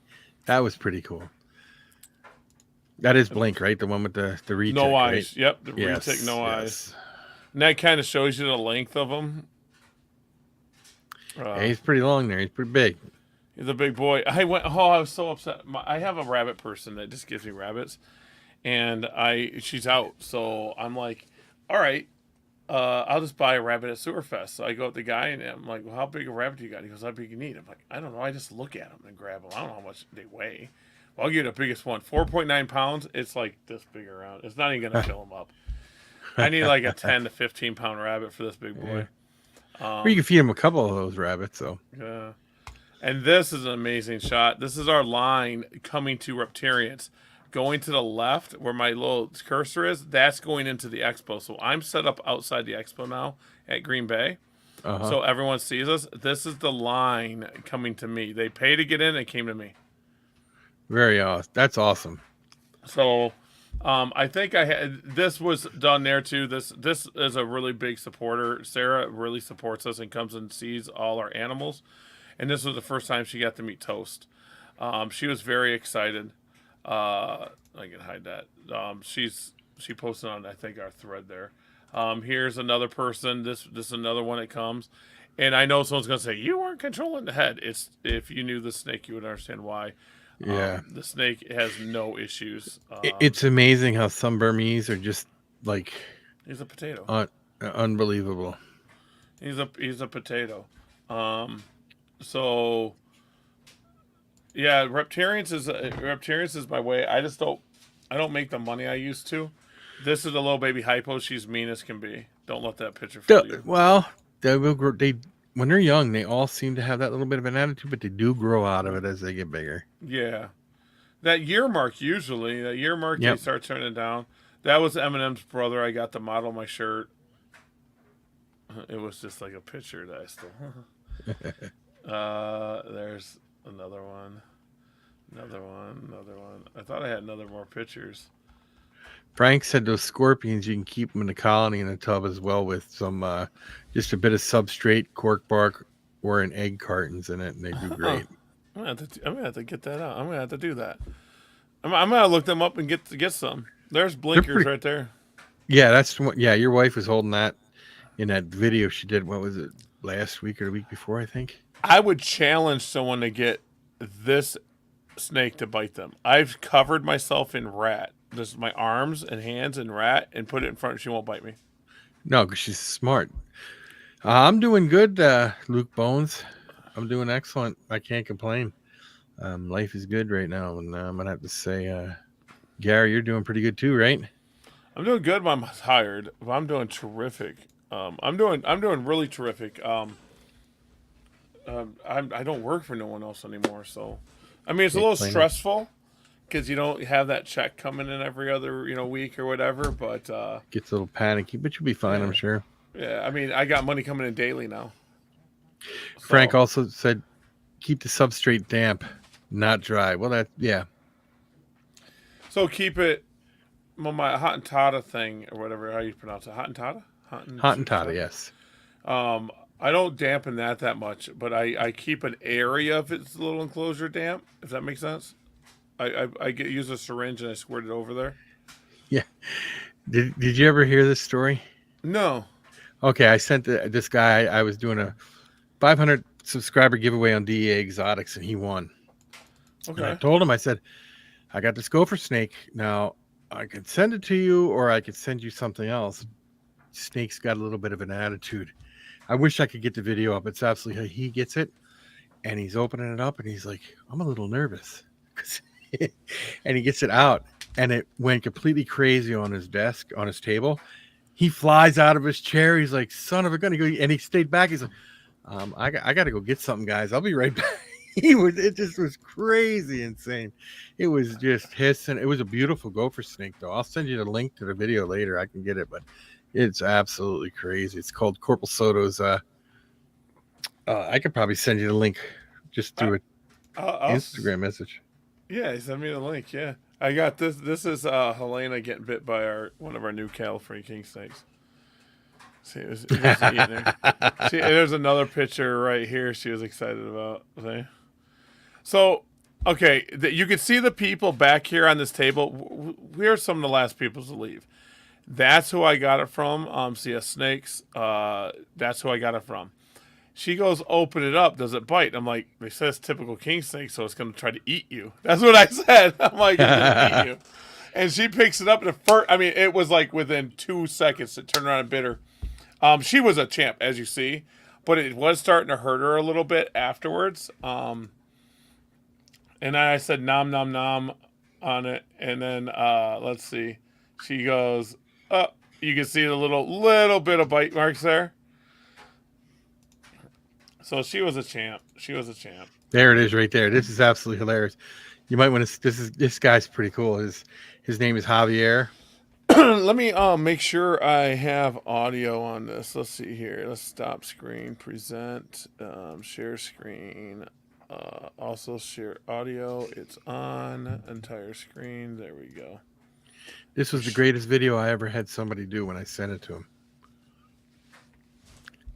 That was pretty cool. That is Blink, right? The one with the retick, no eyes. Right? Yep, the retick, no eyes. And that kind of shows you the length of him. Yeah, he's pretty long there. He's pretty big. He's a big boy. I was so upset. I have a rabbit person that just gives me rabbits. and she's out. So I'm like, all right, I'll just buy a rabbit at Sewerfest. So I go with the guy and I'm like, well, how big a rabbit do you got? He goes, how big you need? I'm like, I don't know. I just look at them and grab them. I don't know how much they weigh. Well, I'll give you the biggest one, 4.9 pounds. It's like this big around. It's not even gonna fill them up. I need like a 10 to 15 pound rabbit for this big boy. Or you can feed him a couple of those rabbits, though. Yeah. And this is an amazing shot. This is our line coming to Reptarians. Going to the left where my little cursor is, that's going into the expo. So I'm set up outside the expo now at Green Bay. So everyone sees us. This is the line coming to me. They pay to get in and came to me. Very awesome. That's awesome. So I think this was done there too. This is a really big supporter. Sarah really supports us and comes and sees all our animals. And this was the first time she got to meet Toast. She was very excited. I can hide that. She posted on, I think, our thread there. Here's another person. This is another one that comes. And I know someone's going to say, you weren't controlling the head. It's if you knew the snake, you would understand why. Yeah. The snake has no issues. It's amazing how some Burmese are just like... He's a potato. Unbelievable. He's a potato. So... Yeah, Reptarians is my way. I don't make the money I used to. This is a little baby hypo. She's mean as can be. Don't let that picture fool you. Well, they will grow. When they're young, they all seem to have that little bit of an attitude, but they do grow out of it as they get bigger. Yeah, that year mark they start turning down. That was Eminem's brother. I got the model of my shirt. It was just like a picture that I stole. There's another one. I thought I had more pictures. Frank said those scorpions, you can keep them in the colony in a tub as well with some, just a bit of substrate, cork bark, or an egg cartons in it, and they do great. I'm gonna have to get that out. I'm gonna have to do that. I'm gonna look them up and get some. There's blinkers right there. Yeah, that's what. Yeah, your wife was holding that in that video she did. What was it, last week or the week before? I think. I would challenge someone to get this snake to bite them. I've covered myself in rat. Just my arms and hands in rat and put it in front. She won't bite me. No, because she's smart. I'm doing good, Luke Bones. I'm doing excellent. I can't complain. Life is good right now, and I'm gonna have to say, Gary, you're doing pretty good too, right? I'm doing good, but I'm tired. But I'm doing terrific. I'm doing really terrific. I don't work for no one else anymore, so I mean it's a little stressful because you don't have that check coming in every other week or whatever. But gets a little panicky, but you'll be fine, I'm sure. Yeah, I mean I got money coming in daily now. So. Frank also said, keep the substrate damp, not dry. Well, So keep it. Well, my Hottentotta thing or whatever, how you pronounce it, Hottentotta? Hottentotta, yes. I don't dampen that much, but I keep an area of its little enclosure damp, if that makes sense. I use a syringe and I squirt it over there. Yeah. Did you ever hear this story? No. Okay, I sent this guy, I was doing a 500 subscriber giveaway on DEA Exotics, and he won. Okay. And I told him, I said, I got this gopher snake. Now, I could send it to you, or I could send you something else. Snake's got a little bit of an attitude. I wish I could get the video up. It's absolutely, he gets it, and he's opening it up, and he's like, I'm a little nervous. And he gets it out, and it went completely crazy on his desk, on his table. He flies out of his chair. He's like, son of a gun. And he stayed back. He's like, I got to go get something, guys. I'll be right back. It just was crazy insane. It was just hissing. It was a beautiful gopher snake, though. I'll send you the link to the video later. I can get it, but it's absolutely crazy. It's called Corporal Soto's. I could probably send you the link just through an Instagram message. Yeah, send me the link. Yeah, I got this. This is Helena getting bit by one of our new California king snakes. See, it was eating her. See, there's another picture right here. She was excited about. See? So, okay, you can see the people back here on this table. We are some of the last people to leave. That's who I got it from. CS Snakes. That's who I got it from. She goes, open it up. Does it bite? I'm like, they said it's typical king snake, so it's going to try to eat you. That's what I said. I'm like, it's going to eat you. And she picks it up, and it was like within 2 seconds to turn around and bit her. She was a champ, as you see, but it was starting to hurt her a little bit afterwards. And I said nom nom nom on it, and then let's see, she goes, "Oh, you can see the little bit of bite marks there." So she was a champ. There it is, right there. This is absolutely hilarious. You might want to. This guy's pretty cool. His name is Javier. Let me make sure I have audio on this. Let's see here. Let's stop screen, present, share screen, also share audio. It's on entire screen. There we go. This was the greatest video I ever had somebody do when I sent it to him.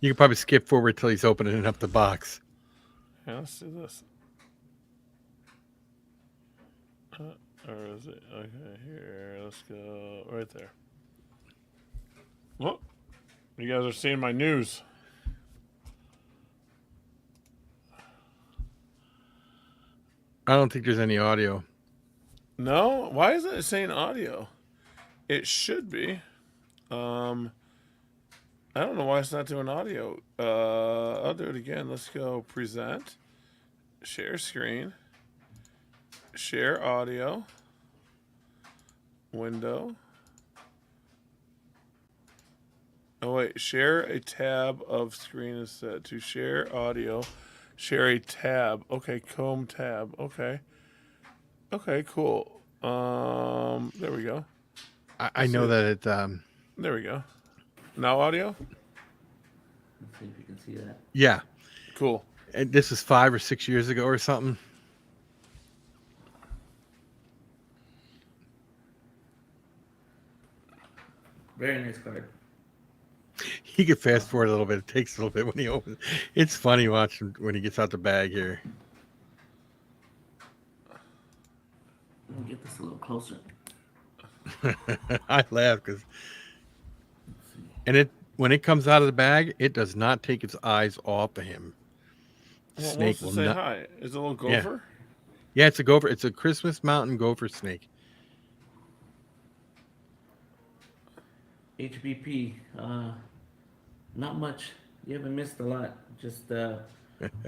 You can probably skip forward till he's opening up the box. Yeah, let's do this. Or is it? Okay, here. Let's go right there. Well, you guys are seeing my news. I don't think there's any audio. No? Why isn't it saying audio? It should be. I don't know why it's not doing audio. I'll do it again. Let's go present, share screen, share audio, window. Oh wait, share a tab of screen is set to share audio, share a tab. Okay, comb tab. Okay. Okay, cool. There we go. I know that it. There we go. Now audio? Let's see if you can see that. Yeah. Cool. And this was 5 or 6 years ago or something. Very nice card. He could fast forward a little bit. It takes a little bit when he opens. It's funny watching when he gets out the bag here. Let me get this a little closer. I laugh because, when it comes out of the bag, it does not take its eyes off of him. Well, Snake wants to will say not. hi. Is it a little gopher? Yeah, it's a gopher. It's a Christmas mountain gopher snake. HBP. Not much. You haven't missed a lot. Just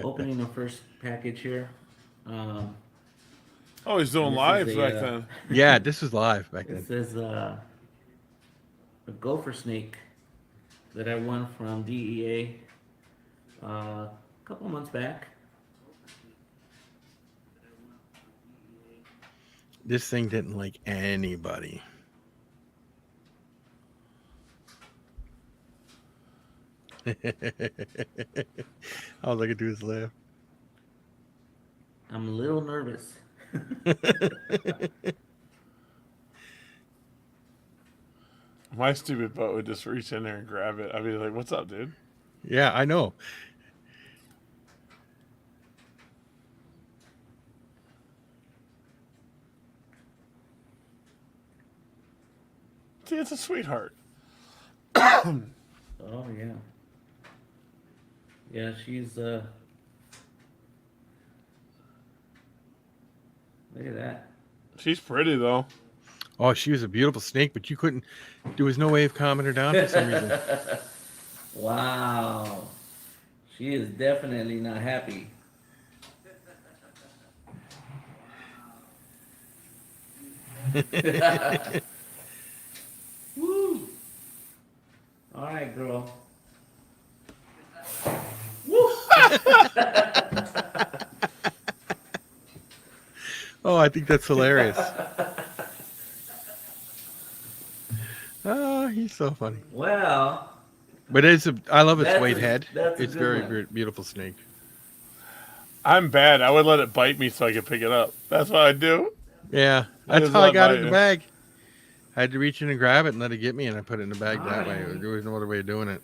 opening the first package here. Oh, he's doing This live is a, back then. Yeah, this was live back This then. is a gopher snake that I won from DEA a couple months back. This thing didn't like anybody. All I could do is laugh. I'm a little nervous. My stupid butt would just reach in there and grab it. I'd be like, "What's up, dude?" Yeah, I know. See, it's a sweetheart. Oh yeah. Yeah, she's look at that. She's pretty though. Oh, she was a beautiful snake, but you couldn't. There was no way of calming her down for some reason. Wow. She is definitely not happy. Woo! All right, girl. Woo! Oh, I think that's hilarious. Oh, he's so funny. Well, But I love its That's white a- head. that's a It's good very one. beautiful snake. I'm bad. I would let it bite me so I could pick it up. That's what I do. Yeah, I that's just how I let got it bite in the you. bag. I had to reach in and grab it and let it get me, and I put it in the bag that way. Alright. There was no other way of doing it.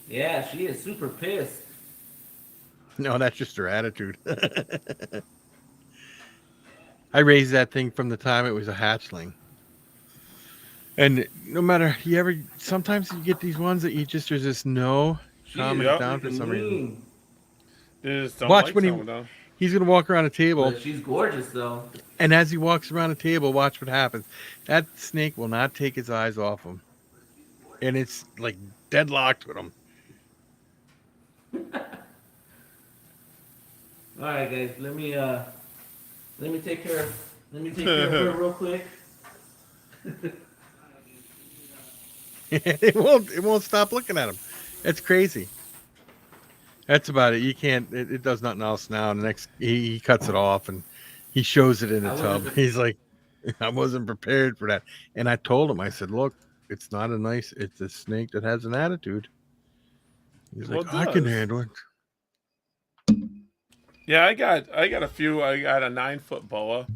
yeah, she is super pissed. No, that's just her attitude. I raised that thing from the time it was a hatchling. And no matter, sometimes you get these ones that there's just no calming Yep. it down for some reason. Mean. They just don't Watch like when he- calming down. He's gonna walk around a table, But she's gorgeous though. and as he walks around the table, watch what happens. That snake will not take his eyes off him, and it's like deadlocked with him. All right, guys. Let me take care of her real quick. It won't stop looking at him. It's crazy. That's about it. You can't. It does nothing else now. And the next, he cuts it off and he shows it in the tub. He's like, I wasn't prepared for that. And I told him, I said, look, it's not a nice. It's a snake that has an attitude. He's like, I can handle it. Yeah, I got a few. I got a 9-foot boa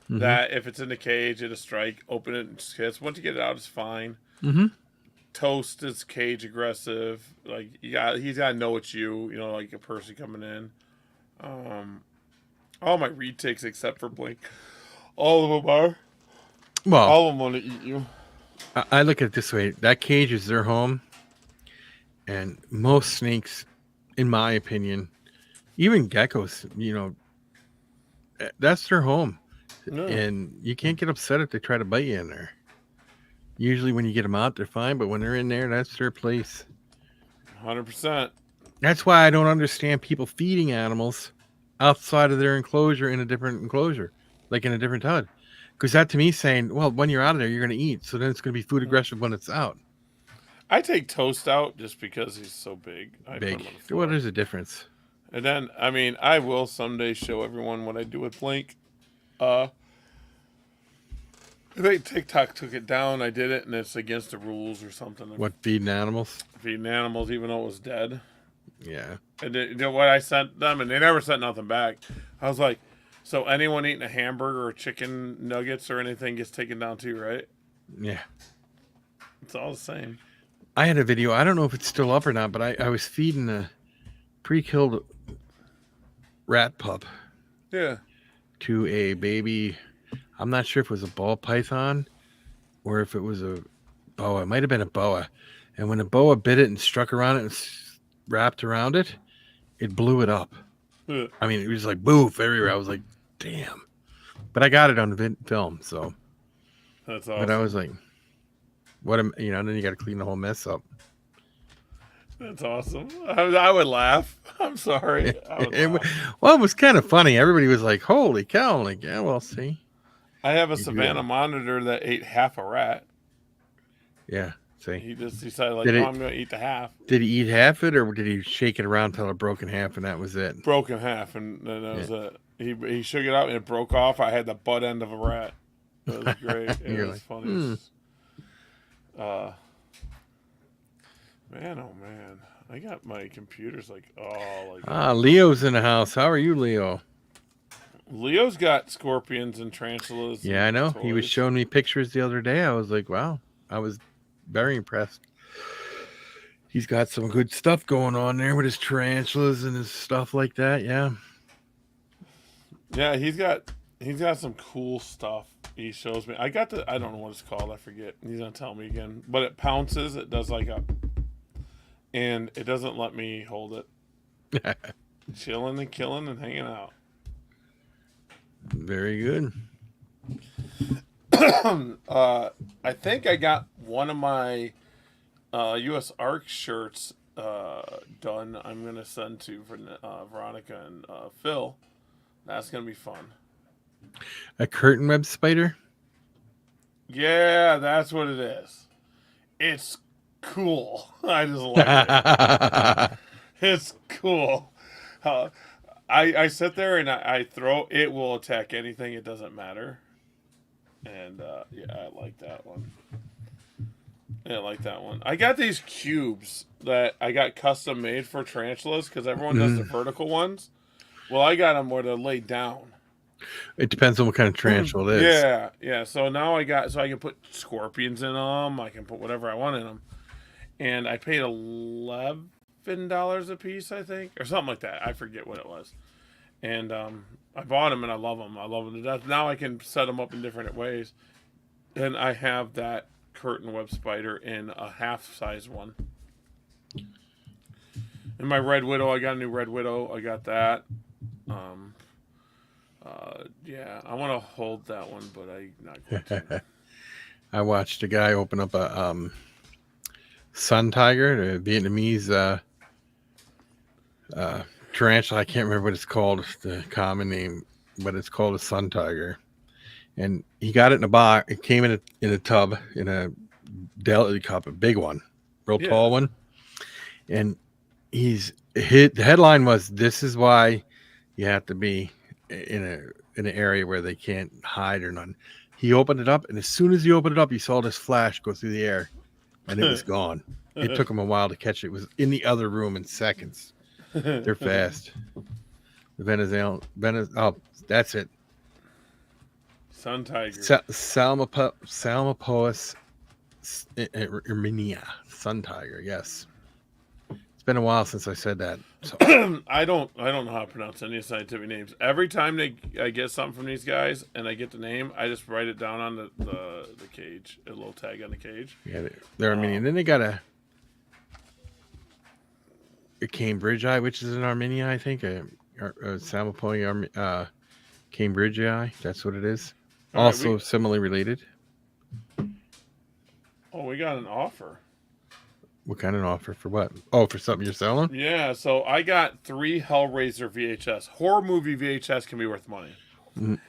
that if it's in the cage, it'll strike. Open it and just hits. Once you get it out, it's fine. Toast is cage aggressive. Like he's got to know it's you. You know, like a person coming in. All my retakes except for Blink, all of them are. Well, all of them want to eat you. I look at it this way: that cage is their home, and most snakes, in my opinion, even geckos, you know, that's their home, and you can't get upset if they try to bite you in there. Usually when you get them out, they're fine, but when they're in there, that's their place. 100%. That's why I don't understand people feeding animals outside of their enclosure in a different enclosure, like in a different tub. Because that to me is saying, well, when you're out of there, you're going to eat. So then it's going to be food aggressive when it's out. I take Toast out just because he's so big. Big. Well, there's a difference. And then, I mean, I will someday show everyone what I do with Blink. I think TikTok took it down. I did it, and it's against the rules or something. What, feeding animals? Feeding animals, even though it was dead. Yeah. And you know what I sent them, and they never sent nothing back. I was like, so anyone eating a hamburger or chicken nuggets or anything gets taken down too, right? Yeah. It's all the same. I had a video. I don't know if it's still up or not, but I was feeding a pre-killed rat pup. Yeah. To a baby. I'm not sure if it was a ball python or if it was a boa. It might have been a boa. And when the boa bit it and struck around it and wrapped around it, it blew it up. I mean, it was like boof everywhere. I was like, damn. But I got it on the film, so. That's awesome. But I was like, what am, you know, and then you got to clean the whole mess up. That's awesome. I would laugh. I'm sorry. Well, it was kind of funny. Everybody was like, holy cow. I'm like, yeah, well, see. I have a Savannah monitor that ate half a rat. Yeah, see. He just decided, like, I'm going to eat the half. Did he eat half it, or did he shake it around until it broke in half, and that was it? Broke in half, and then that was it. He shook it out, and it broke off. I had the butt end of a rat. It was great. It was funny. Man, oh, man. I got my computers like, Leo's in the house. How are you, Leo? Leo's got scorpions and tarantulas. Yeah, I know. Toys. He was showing me pictures the other day. I was like, wow. I was very impressed. He's got some good stuff going on there with his tarantulas and his stuff like that. Yeah. Yeah, he's got some cool stuff. He shows me. I don't know what it's called. I forget. He's gonna tell me again. But it pounces. It does and it doesn't let me hold it. Chilling and killing and hanging out. Very good. I think I got one of my U.S. Ark shirts done. I'm gonna send to Veronica and Phil. That's gonna be fun. A curtain web spider? Yeah, that's what it is. It's cool. I just like it. It's cool. I sit there and I throw. It will attack anything. It doesn't matter. And yeah, I like that one. Yeah, I like that one. I got these cubes that I got custom made for tarantulas because everyone does the vertical ones. Well, I got them where they're laid down. It depends on what kind of tarantula it is. Yeah. So now I can put scorpions in them. I can put whatever I want in them. And I paid $11 a piece, I think, or something like that. I forget what it was. And I bought them and I love them. I love them to death. Now I can set them up in different ways. And I have that curtain web spider in a half size one. And my Red Widow, I got a new Red Widow. I got that. Yeah, I want to hold that one, but I not going to. I watched a guy open up a sun tiger, the Vietnamese tarantula. I can't remember what it's called, the common name, but it's called a sun tiger. And he got it in a box. It came in a tub, in a deli cup, a big one, real tall one. And the headline was, "This is why you have to be in an area where they can't hide or none." He opened it up, and as soon as he opened it up, he saw this flash go through the air, and it was gone. It took him a while to catch it. It was in the other room in seconds. They're fast. The Venezuelan, oh, that's it. Sun tiger. Salmopoeus erminia, sun tiger. Yes. It's been a while since I said that. So. I don't know how to pronounce any scientific names. Every time I get something from these guys and I get the name, I just write it down on the cage, a little tag on the cage. Yeah, they're Armenian. Then they got a Cambridgei, which is an Armenia, I think. A Salmopoeus Cambridgei. That's what it is. Also similarly related. Oh, we got an offer. What kind of offer? For what? Oh, for something you're selling? Yeah, so I got 3 Hellraiser VHS. Horror movie VHS can be worth money.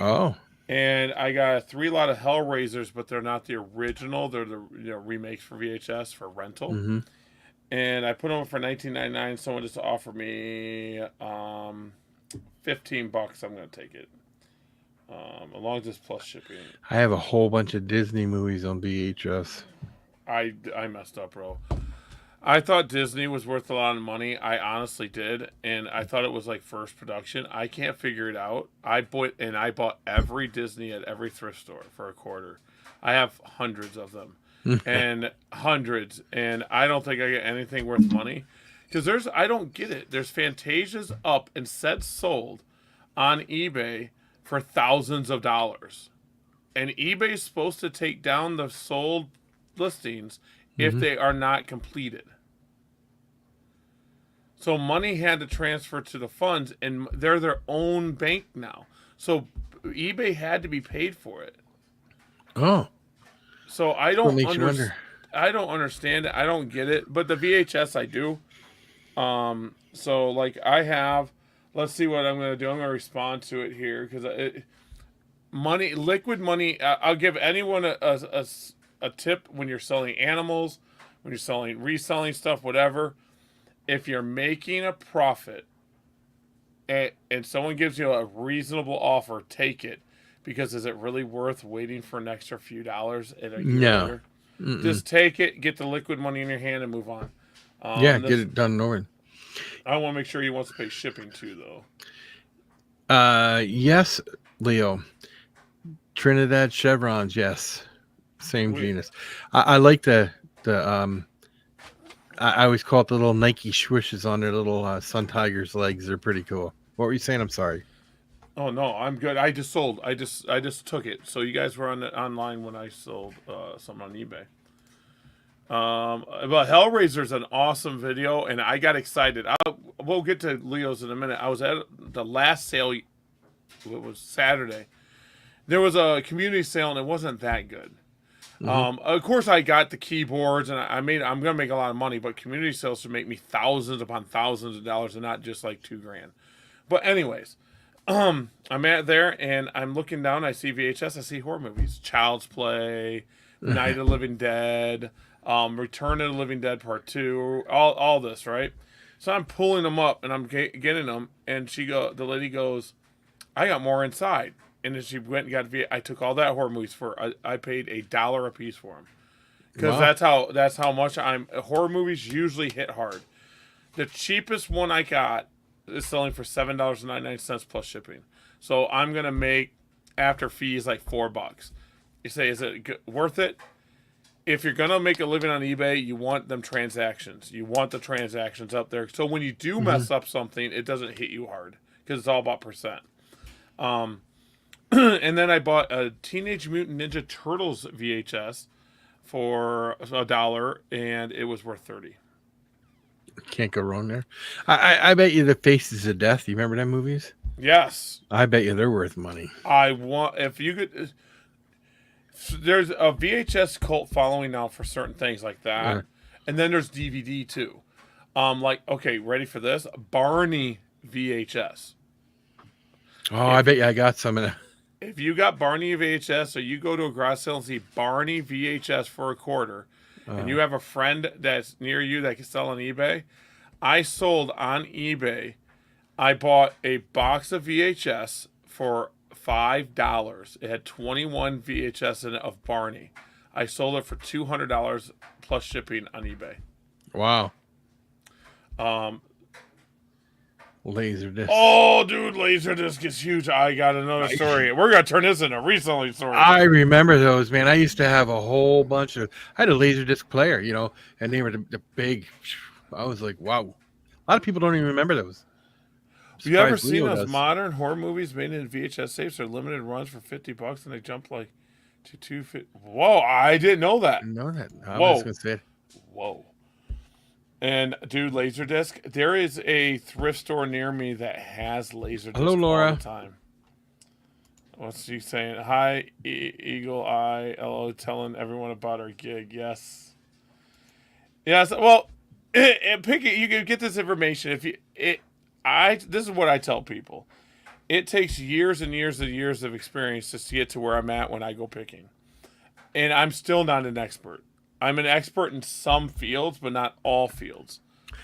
Oh. And I got 3 lot of Hellraisers, but they're not the original. They're the remakes for VHS for rental. Mm-hmm. And I put them for $19.99. Someone just offered me $15. I'm going to take it. Along with this plus shipping. I have a whole bunch of Disney movies on VHS. I messed up, bro. I thought Disney was worth a lot of money. I honestly did, and I thought it was like first production. I can't figure it out. I bought every Disney at every thrift store for $0.25. I have hundreds of them, and hundreds, and I don't think I get anything worth money because I don't get it. There's Fantasias up and said sold on eBay for thousands of dollars, and eBay is supposed to take down the sold listings if they are not completed. So money had to transfer to the funds, and they're their own bank now. So eBay had to be paid for it. Oh. So I don't understand it. I don't get it. But the VHS I do. So like I have, let's see what I'm going to do. I'm going to respond to it here because liquid money. I'll give anyone a tip when you're selling animals, when you're reselling stuff, whatever. If you're making a profit and someone gives you a reasonable offer, take it. Because is it really worth waiting for an extra few dollars at a year later? Just take it, get the liquid money in your hand, and move on. Get it done, Norman. I want to make sure he wants to pay shipping too, though. Yes, Leo. Trinidad chevrons, yes. Same genus. I like the I always call it the little Nike swooshes on their little sun tiger's legs. They're pretty cool. What were you saying? I'm sorry. Oh no, I'm good. I just sold. I just took it. So you guys were online when I sold something on eBay. But Hellraiser's an awesome video, and I got excited. We'll get to Leo's in a minute. I was at the last sale. It was Saturday. There was a community sale, and it wasn't that good. Of course, I got the keyboards, and I'm gonna make a lot of money. But community sales should make me thousands upon thousands of dollars, and not just like $2,000. But anyways, I'm at there, and I'm looking down. I see VHS. I see horror movies: Child's Play, Night of the Living Dead, Return of the Living Dead Part 2. All this, right? So I'm pulling them up, and I'm getting them, and the lady goes, "I got more inside." And then she went and got. I took all that horror movies I paid $1 a piece for them, because that's how much horror movies usually hit hard. The cheapest one I got is selling for $7.99 plus shipping. So I'm gonna make after fees like $4. You say, is it worth it? If you're gonna make a living on eBay, you want them transactions. You want the transactions up there. So when you do mess up something, it doesn't hit you hard because it's all about percent. And then I bought a Teenage Mutant Ninja Turtles VHS for $1, and it was worth $30. Can't go wrong there. I bet you the Faces of Death. You remember them movies? Yes. I bet you they're worth money. I want if you could. There's a VHS cult following now for certain things like that, and then there's DVD too. Like okay, ready for this? Barney VHS. I bet you I got some of that. If you got Barney VHS, or you go to a garage sale and see Barney VHS for $0.25, and you have a friend that's near you that can sell on eBay, I sold on eBay. I bought a box of VHS for $5. It had 21 VHS in it of Barney. I sold it for $200 plus shipping on eBay. Wow. Laserdisc. Oh, dude, Laserdisc is huge. I got another story. We're gonna turn this into a recently story. I remember those, man. I used to have a whole bunch of. I had a Laserdisc player, and they were the big. I was like, wow. A lot of people don't even remember those. Have you ever seen those modern horror movies made in VHS tapes? They're limited runs for $50, and they jump like to 250. Whoa, I didn't know that. I know that. I Whoa. was gonna say it. Whoa. And dude, Laserdisc. There is a thrift store near me that has Laserdisc. Hello, Laura. All the time. What's she saying? Hi, Eagle Eye. Hello, telling everyone about our gig. Yes. Yes. Well, you can get this information if you. This is what I tell people. It takes years and years and years of experience to get to where I'm at when I go picking, and I'm still not an expert. I'm an expert in some fields, but not all fields.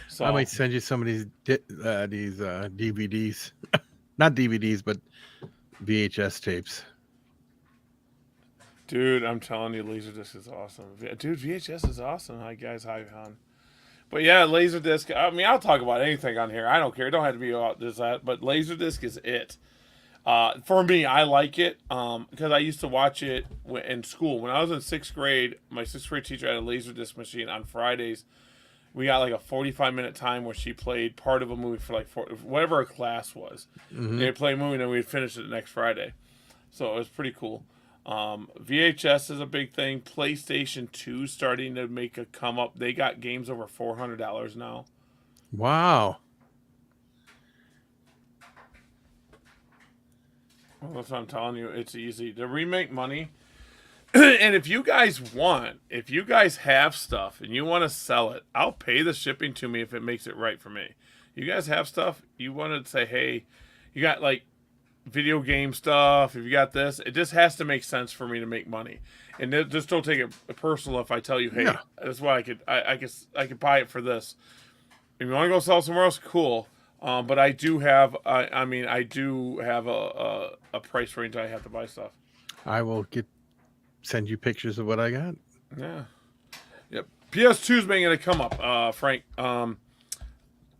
So I might send you some of these DVDs, not DVDs, but VHS tapes. Dude, I'm telling you, Laserdisc is awesome. Dude, VHS is awesome. Hi guys, hi Hon. But yeah, Laserdisc. I mean, I'll talk about anything on here. I don't care. It don't have to be about this, that. But Laserdisc is it. For me, I like it because I used to watch it in school. When I was in 6th grade, my 6th grade teacher had a Laserdisc machine on Fridays. We got like a 45-minute time where she played part of a movie for like whatever her class was. Mm-hmm. They'd play a movie and then we'd finish it the next Friday. So it was pretty cool. VHS is a big thing. PlayStation 2 starting to make a come up. They got games over $400 now. Wow. Well, that's what I'm telling you. It's easy to remake money. And if you guys have stuff and you want to sell it, I'll pay the shipping to me if it makes it right for me. You guys have stuff, you want to say, hey, you got like video game stuff, if you got this, it just has to make sense for me to make money. And just don't take it personal if I tell you, hey, that's why I could buy it for this. If you want to go sell somewhere else, cool. But I do have, a price range I have to buy stuff. I will send you pictures of what I got. Yeah. Yep. PS2's making a come up, Frank.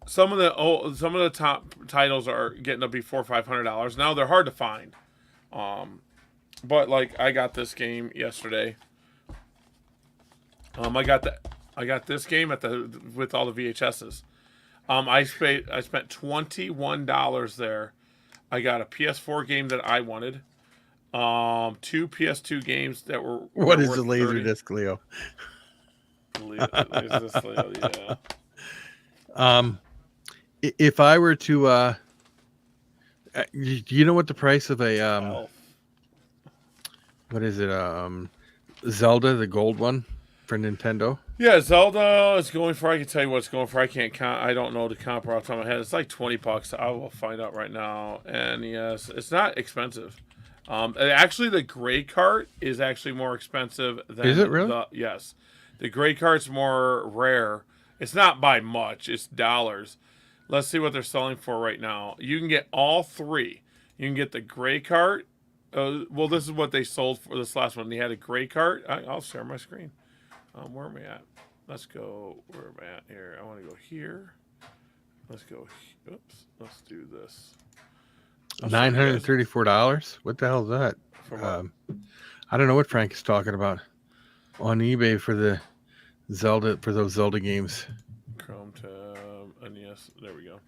Some of the top titles are getting to be $400-$500. Now they're hard to find. But like I got this game yesterday. I got this game with all the VHSs. I spent $21 there. I got a PS4 game that I wanted. 2 PS2 games that were. What is the Laserdisc, Leo? Laserdisc, Leo, yeah. If I were to, do you know what the price of a what is it? Zelda, the gold one for Nintendo? Yeah, Zelda is going for. I can tell you what it's going for. I can't count. I don't know the comp off the top of my head. It's like $20. I will find out right now. And yes, it's not expensive. Actually, the gray cart is actually more expensive than. Is it really? Yes, the gray cart's more rare. It's not by much. It's dollars. Let's see what they're selling for right now. You can get all three. You can get the gray cart. Well, this is what they sold for this last one. They had a gray cart. I'll share my screen. Where am I at? Let's go. Where am I at here? I want to go here. Let's go. Oops. Let's do this. $934. What the hell is that? I don't know what Frank is talking about. On eBay for the Zelda, for those Zelda games. Chrome tab, and yes, there we go.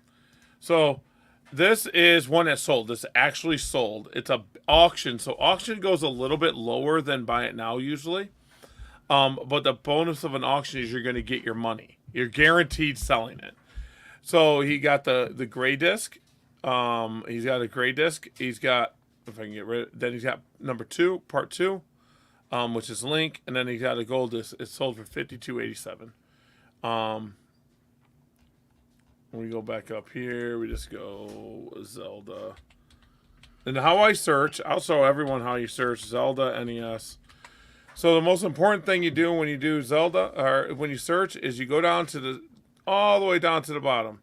So this is one that sold. This actually sold. It's a auction. So auction goes a little bit lower than buy it now usually. But the bonus of an auction is you're going to get your money. You're guaranteed selling it. So he got the gray disc. He's got a gray disc. He's got, if I can get rid of, then he's got number 2, part 2, which is Link, and then he's got a gold disc. It's sold for $52.87. When we go back up here, we just go Zelda. And how I search, I'll show everyone how you search Zelda NES. So the most important thing you do when you do Zelda, or when you search, is you go down to all the way down to the bottom.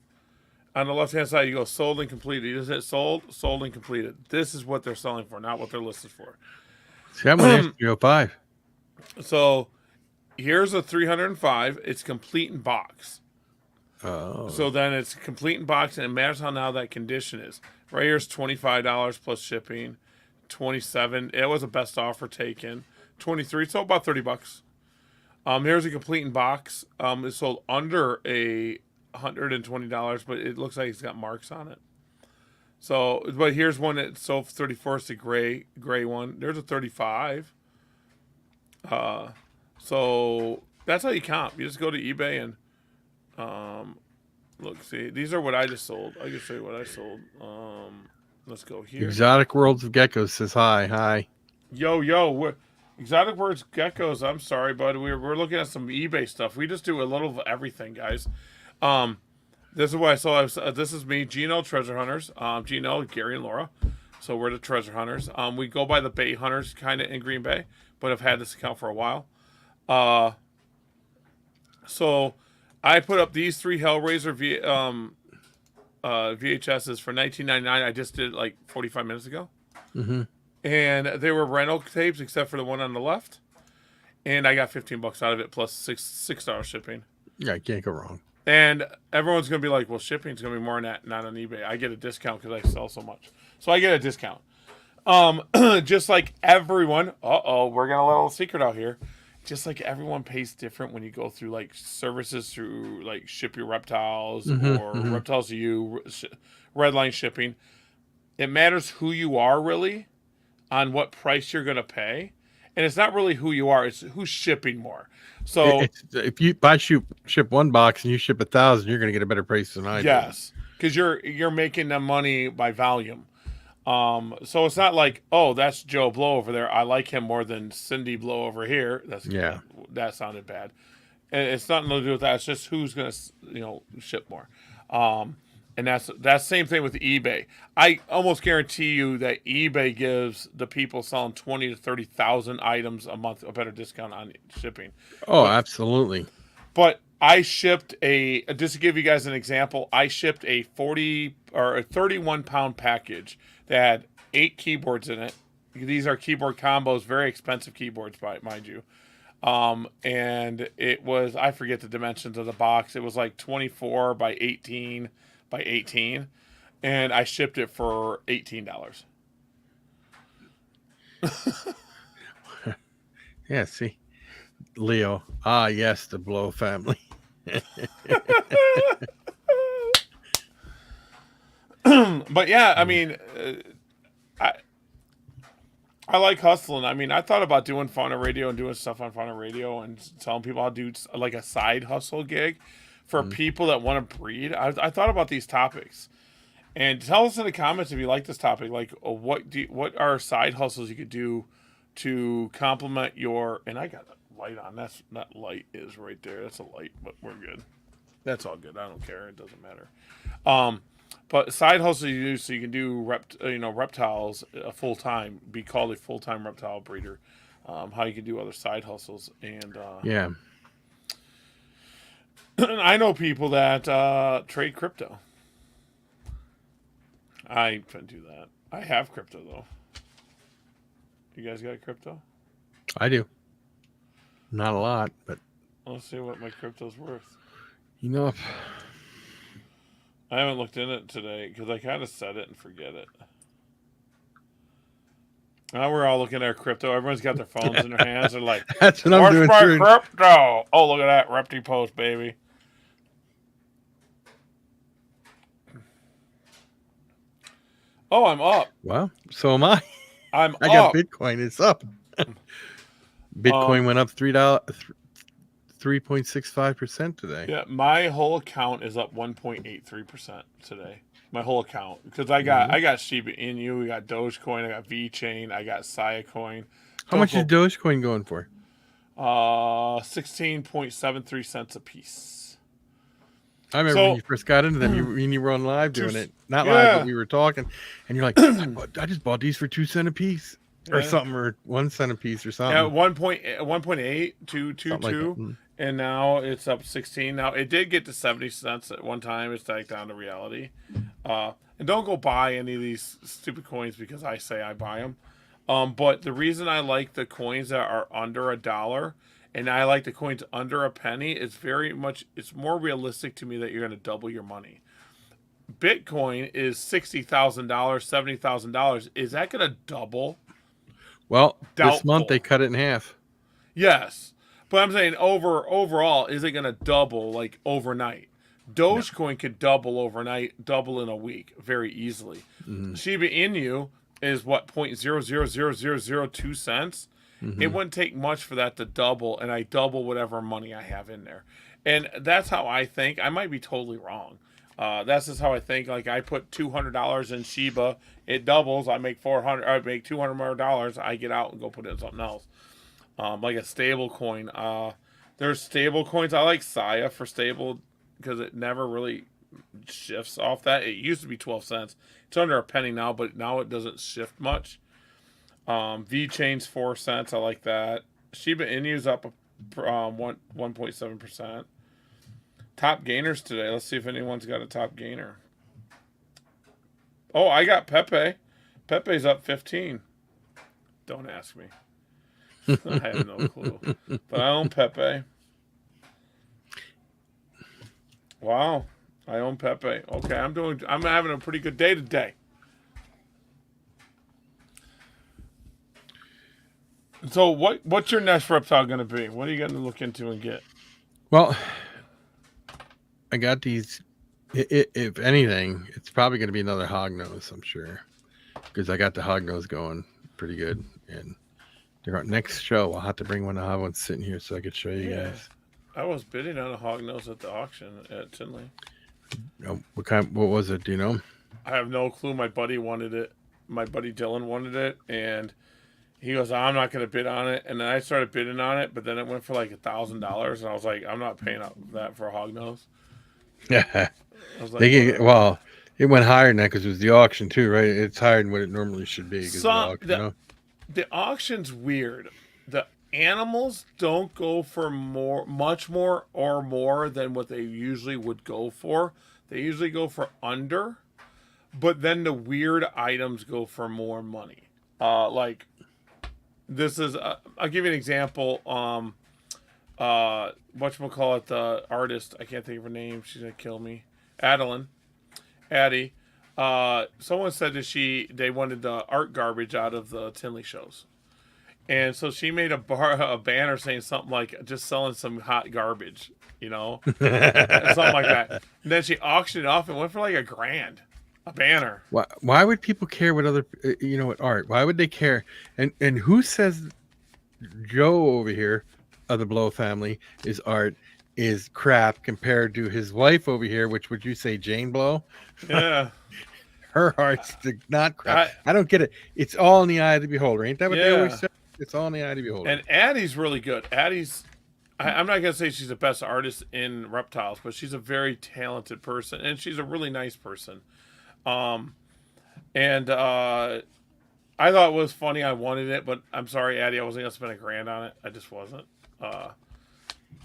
On the left-hand side, you go sold and completed. You just hit sold and completed. This is what they're selling for, not what they're listed for. See, I'm on 305. So here's a 305. It's complete in box. Oh. So then it's complete in box, and it matters how now that condition is. Right here's $25 plus shipping. 27. It was a best offer taken. 23. So about $30. Here's a complete in box. It's sold under $120, but it looks like it's got marks on it. So, but here's one that sold for 34. It's a gray one. There's a 35. So that's how you comp. You just go to eBay and look. See, these are what I just sold. I can show you what I sold. Let's go here. Exotic Worlds of Geckos says hi. Yo. Exotic Words Geckos. I'm sorry, bud. We're looking at some eBay stuff. We just do a little of everything, guys. This is what I saw. This is me, Gino, Treasure Hunters. Gino, Gary, and Laura. So we're the Treasure Hunters. We go by the Bay Hunters kind of in Green Bay, but I've had this account for a while. So I put up these 3 Hellraiser VHSs for $19.99. I just did it like 45 minutes ago. Mm-hmm. And they were rental tapes except for the one on the left. And I got $15 out of it plus $6 shipping. Yeah, I can't go wrong. And everyone's going to be like, well, shipping's going to be more than that, not on eBay. I get a discount because I sell so much. So I get a discount. Just like everyone, we're getting a little secret out here. Just like everyone pays different when you go through like services through like Ship Your Reptiles or Reptiles to You, Redline Shipping. It matters who you are really on what price you're going to pay. And it's not really who you are, it's who's shipping more. So if I ship 1 box and you ship 1,000, you're going to get a better price than I do. Yes, because you're making the money by volume. So it's not like, oh, that's Joe Blow over there. I like him more than Cindy Blow over here. That sounded bad. And it's nothing to do with that. It's just who's going to ship more. And that's same thing with eBay. I almost guarantee you that eBay gives the people selling 20 to 30,000 items a month a better discount on shipping. Oh, absolutely. But I shipped just to give you guys an example, I shipped a 40 or a 31 pound package that had 8 keyboards in it. These are keyboard combos, very expensive keyboards, mind you. And it was, I forget the dimensions of the box. It was like 24 by 18 by 18, and I shipped it for $18. Yeah, see, Leo. Ah, yes, the Blow family. But yeah, I mean, I like hustling. I mean, I thought about doing Fauna Radio and doing stuff on Fauna Radio and telling people how to do like a side hustle gig for people that want to breed. I thought about these topics, and tell us in the comments if you like this topic. Like, what are side hustles you could do to complement your? And I got a light on. That light is right there. That's a light, but we're good. That's all good. I don't care. It doesn't matter. But side hustle you do so you can do reptiles full time. Be called a full time reptile breeder. How you can do other side hustles and yeah. I know people that trade crypto. I couldn't do that. I have crypto though. You guys got crypto? I do. Not a lot, but Let's see what my crypto's worth. I haven't looked in it today because I kind of set it and forget it. Now we're all looking at our crypto. Everyone's got their phones in their hands. They're like, that's what I'm doing. Where's my crypto? Oh, look at that. Repti post, baby. Oh, I'm up. Well, so am I. I got Bitcoin. It's up. Bitcoin went up $3.65% today. Yeah, my whole account is up 1.83% today. my whole account, because I got Shiba Inu, we got Dogecoin, I got VeChain, I got Sia Coin. How much is Dogecoin going for? 16.73 cents a piece. I remember when you first got into them, you were on live doing it. Not live, but we were talking, and you're like, I just bought these for 2 cents a piece. Or something, or 1 cent a piece, or something. Yeah, 1.8 to 2.2, like and now it's up 16. Now it did get to 70 cents at one time. It's back down to reality. And don't go buy any of these stupid coins because I say I buy them. But the reason I like the coins that are under $1, and I like the coins under a penny, it's more realistic to me that you're going to double your money. Bitcoin is $60,000, $70,000. Is that going to double? Well, Doubtful. This month they cut it in half. Yes, but I'm saying overall, is it going to double like overnight? Dogecoin could double overnight, double in a week, very easily. Shiba Inu is what 0.000002 cents. It wouldn't take much for that to double, and I double whatever money I have in there, and that's how I think. I might be totally wrong. That's just how I think. Like I put $200 in Shiba, it doubles. I make $400. I make $200 more. I get out and go put it in something else, like a stable coin. There's stable coins. I like Sia for stable because it never really shifts off that. It used to be 12 cents. It's under a penny now, but now it doesn't shift much. VeChain's 4 cents. I like that. Shiba Inu's up 1.7%. Top gainers today. Let's see if anyone's got a top gainer. Oh, I got Pepe. Pepe's up 15. Don't ask me. I have no clue. But I own Pepe. Wow. I own Pepe. Okay, I'm having a pretty good day today. So what's your next reptile going to be? What are you going to look into and get? Well, I got these. If anything, it's probably going to be another hognose, I'm sure, because I got the hognose going pretty good. And our next show, I'll have to bring one. I'll have one sitting here so I could show you guys. I was bidding on a hognose at the auction at Tinley. What was it? Do you know? I have no clue. My buddy wanted it. My buddy Dylan wanted it, and he goes, I'm not going to bid on it. And then I started bidding on it, but then it went for like $1,000, and I was like, I'm not paying up that for a hognose. Yeah. Like, it went higher than that because it was the auction too, right? It's higher than what it normally should be. The auction's weird. The animals don't go for much more than what they usually would go for. They usually go for under, but then the weird items go for more money. Like this is, I'll give you an example. Whatchamacallit, the artist, I can't think of her name. She's gonna kill me. Addie. Someone said that they wanted the art garbage out of the Tinley shows. And so she made a banner saying something like just selling some hot garbage, something like that. And then she auctioned it off and went for like $1,000, a banner. Why would people care what other, what art? Why would they care? And who says Joe over here of the Blow family is art is crap compared to his wife over here, which would you say Jane Blow? Yeah. Her art's not crap. I don't get it. It's all in the eye of the beholder. Ain't that what they always say? It's all in the eye of the beholder. And Addie's really good. Addie's, I'm not going to say she's the best artist in reptiles, but she's a very talented person, and she's a really nice person. I thought it was funny. I wanted it, but I'm sorry, Addie, I wasn't going to spend $1,000 on it. I just wasn't.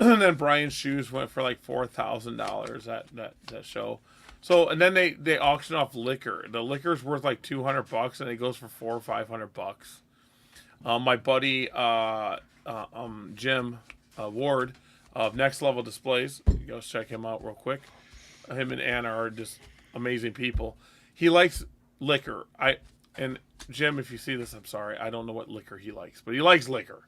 And then Brian's shoes went for like $4,000 at that show. So, and then they auction off liquor. The liquor's worth like $200, and it goes for $400 or $500. My buddy Jim Ward of Next Level Displays, go check him out real quick. Him and Anna are just amazing people. He likes liquor. And Jim, if you see this, I'm sorry, I don't know what liquor he likes, but he likes liquor.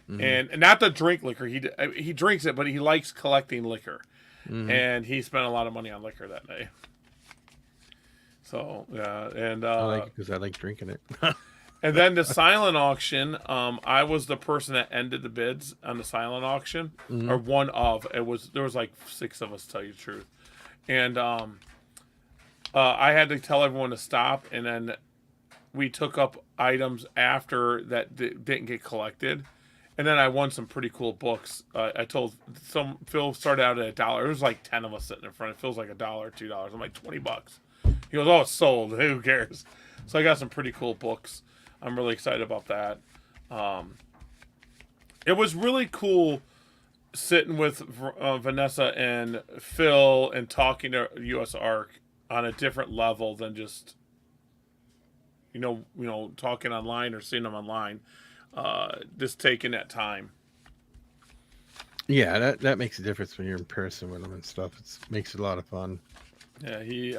Mm-hmm. And not to drink liquor. He drinks it, but he likes collecting liquor. Mm-hmm. And he spent a lot of money on liquor that day. So yeah, and I like it because I like drinking it. And then the silent auction, I was the person that ended the bids on the silent auction, or one of. There was like 6 of us, to tell you the truth. And I had to tell everyone to stop, and then we took up items after that didn't get collected. And then I won some pretty cool books. I told Phil started out at $1. It was like 10 of us sitting in front. It feels like $1, $2. I'm like $20. He goes, "Oh, it's sold. Who cares?" So I got some pretty cool books. I'm really excited about that. It was really cool sitting with Vanessa and Phil and talking to US Arc on a different level than just talking online or seeing them online. Just taking that time. Yeah, that makes a difference when you're in person with them and stuff. It makes it a lot of fun. Yeah, he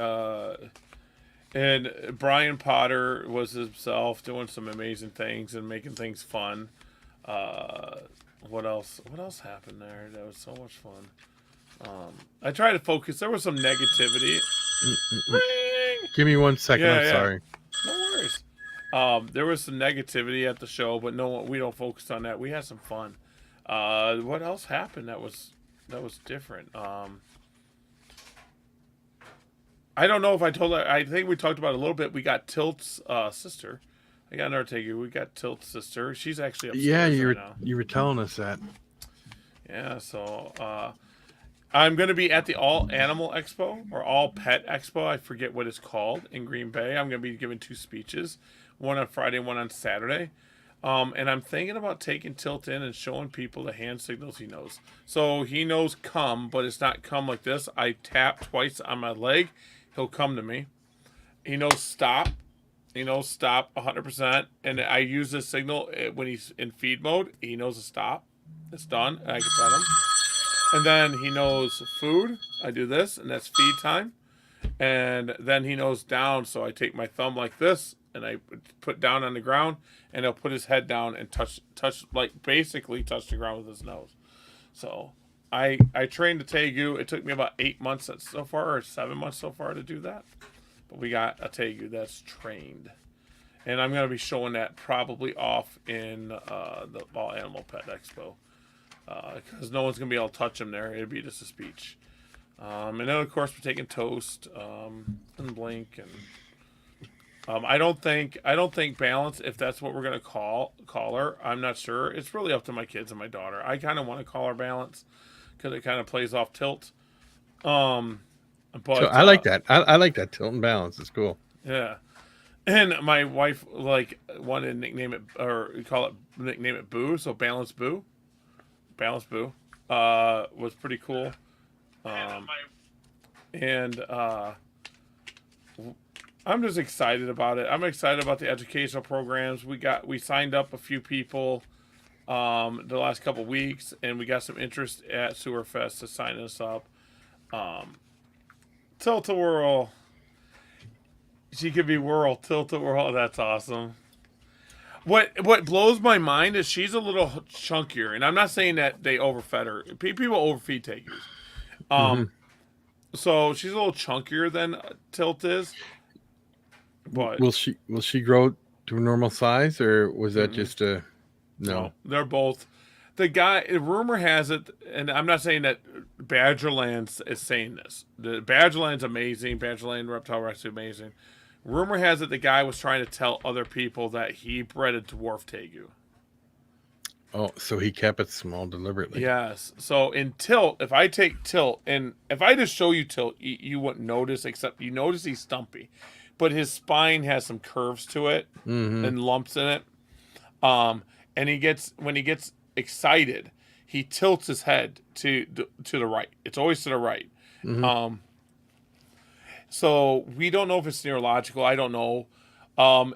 and Brian Potter was himself doing some amazing things and making things fun. What else? What else happened there? That was so much fun. I tried to focus. There was some negativity. Give me 1 second. Yeah, I'm yeah. sorry. No worries. There was some negativity at the show, but no, we don't focus on that. We had some fun. What else happened that was different? I don't know if I told her. I think we talked about it a little bit. We got Tilt's sister. I got another take. We got Tilt's sister. She's actually upstairs right now. You were telling us that. Yeah, so I'm going to be at the All Animal Expo or All Pet Expo. I forget what it's called in Green Bay. I'm going to be giving 2 speeches, one on Friday, one on Saturday. And I'm thinking about taking Tilt in and showing people the hand signals he knows. So he knows come, but it's not come like this. I tap twice on my leg. He'll come to me. He knows stop. He knows stop 100%. And I use this signal when he's in feed mode. He knows to stop. It's done. And I can pet him. And then he knows food. I do this, and that's feed time. And then he knows down, so I take my thumb like this, and I put down on the ground, and he'll put his head down and touch, like basically touch the ground with his nose. So I trained the Tegu. It took me about 8 months so far, or 7 months so far to do that. But we got a Tegu that's trained. And I'm going to be showing that probably off in the All Animal Pet Expo. Because no one's going to be able to touch him there. It'd be just a speech. And then, of course, we're taking Toast and Blink. And I don't think Balance, if that's what we're going to call her. I'm not sure. It's really up to my kids and my daughter. I kind of want to call her Balance because it kind of plays off Tilt. But So I like that. I like that Tilt and Balance. It's cool. Yeah. And my wife wanted to nickname it nickname it Boo, so Balance Boo. Balance Boo was pretty cool. And I'm just excited about it. I'm excited about the educational programs. We signed up a few people the last couple weeks, and we got some interest at Sewerfest to sign us up. Tilt-A-Whirl. She could be Whirl. Tilt-A-Whirl. That's awesome. What blows my mind is she's a little chunkier, and I'm not saying that they overfed her. People overfeed Tegus. So she's a little chunkier than Tilt is. But will she grow to a normal size, or was that just a no? They're both. Rumor has it, and I'm not saying that Badgerland is saying this. The Badgerland's amazing. Badgerland Reptile Rescue amazing. Rumor has it the guy was trying to tell other people that he bred a dwarf Tegu. Oh, so he kept it small deliberately. Yes. So in Tilt, if I take Tilt, and if I just show you Tilt, you wouldn't notice, except you notice he's stumpy. But his spine has some curves to it and lumps in it. And when he gets excited, he tilts his head to the right. It's always to the right. So we don't know if it's neurological. I don't know. And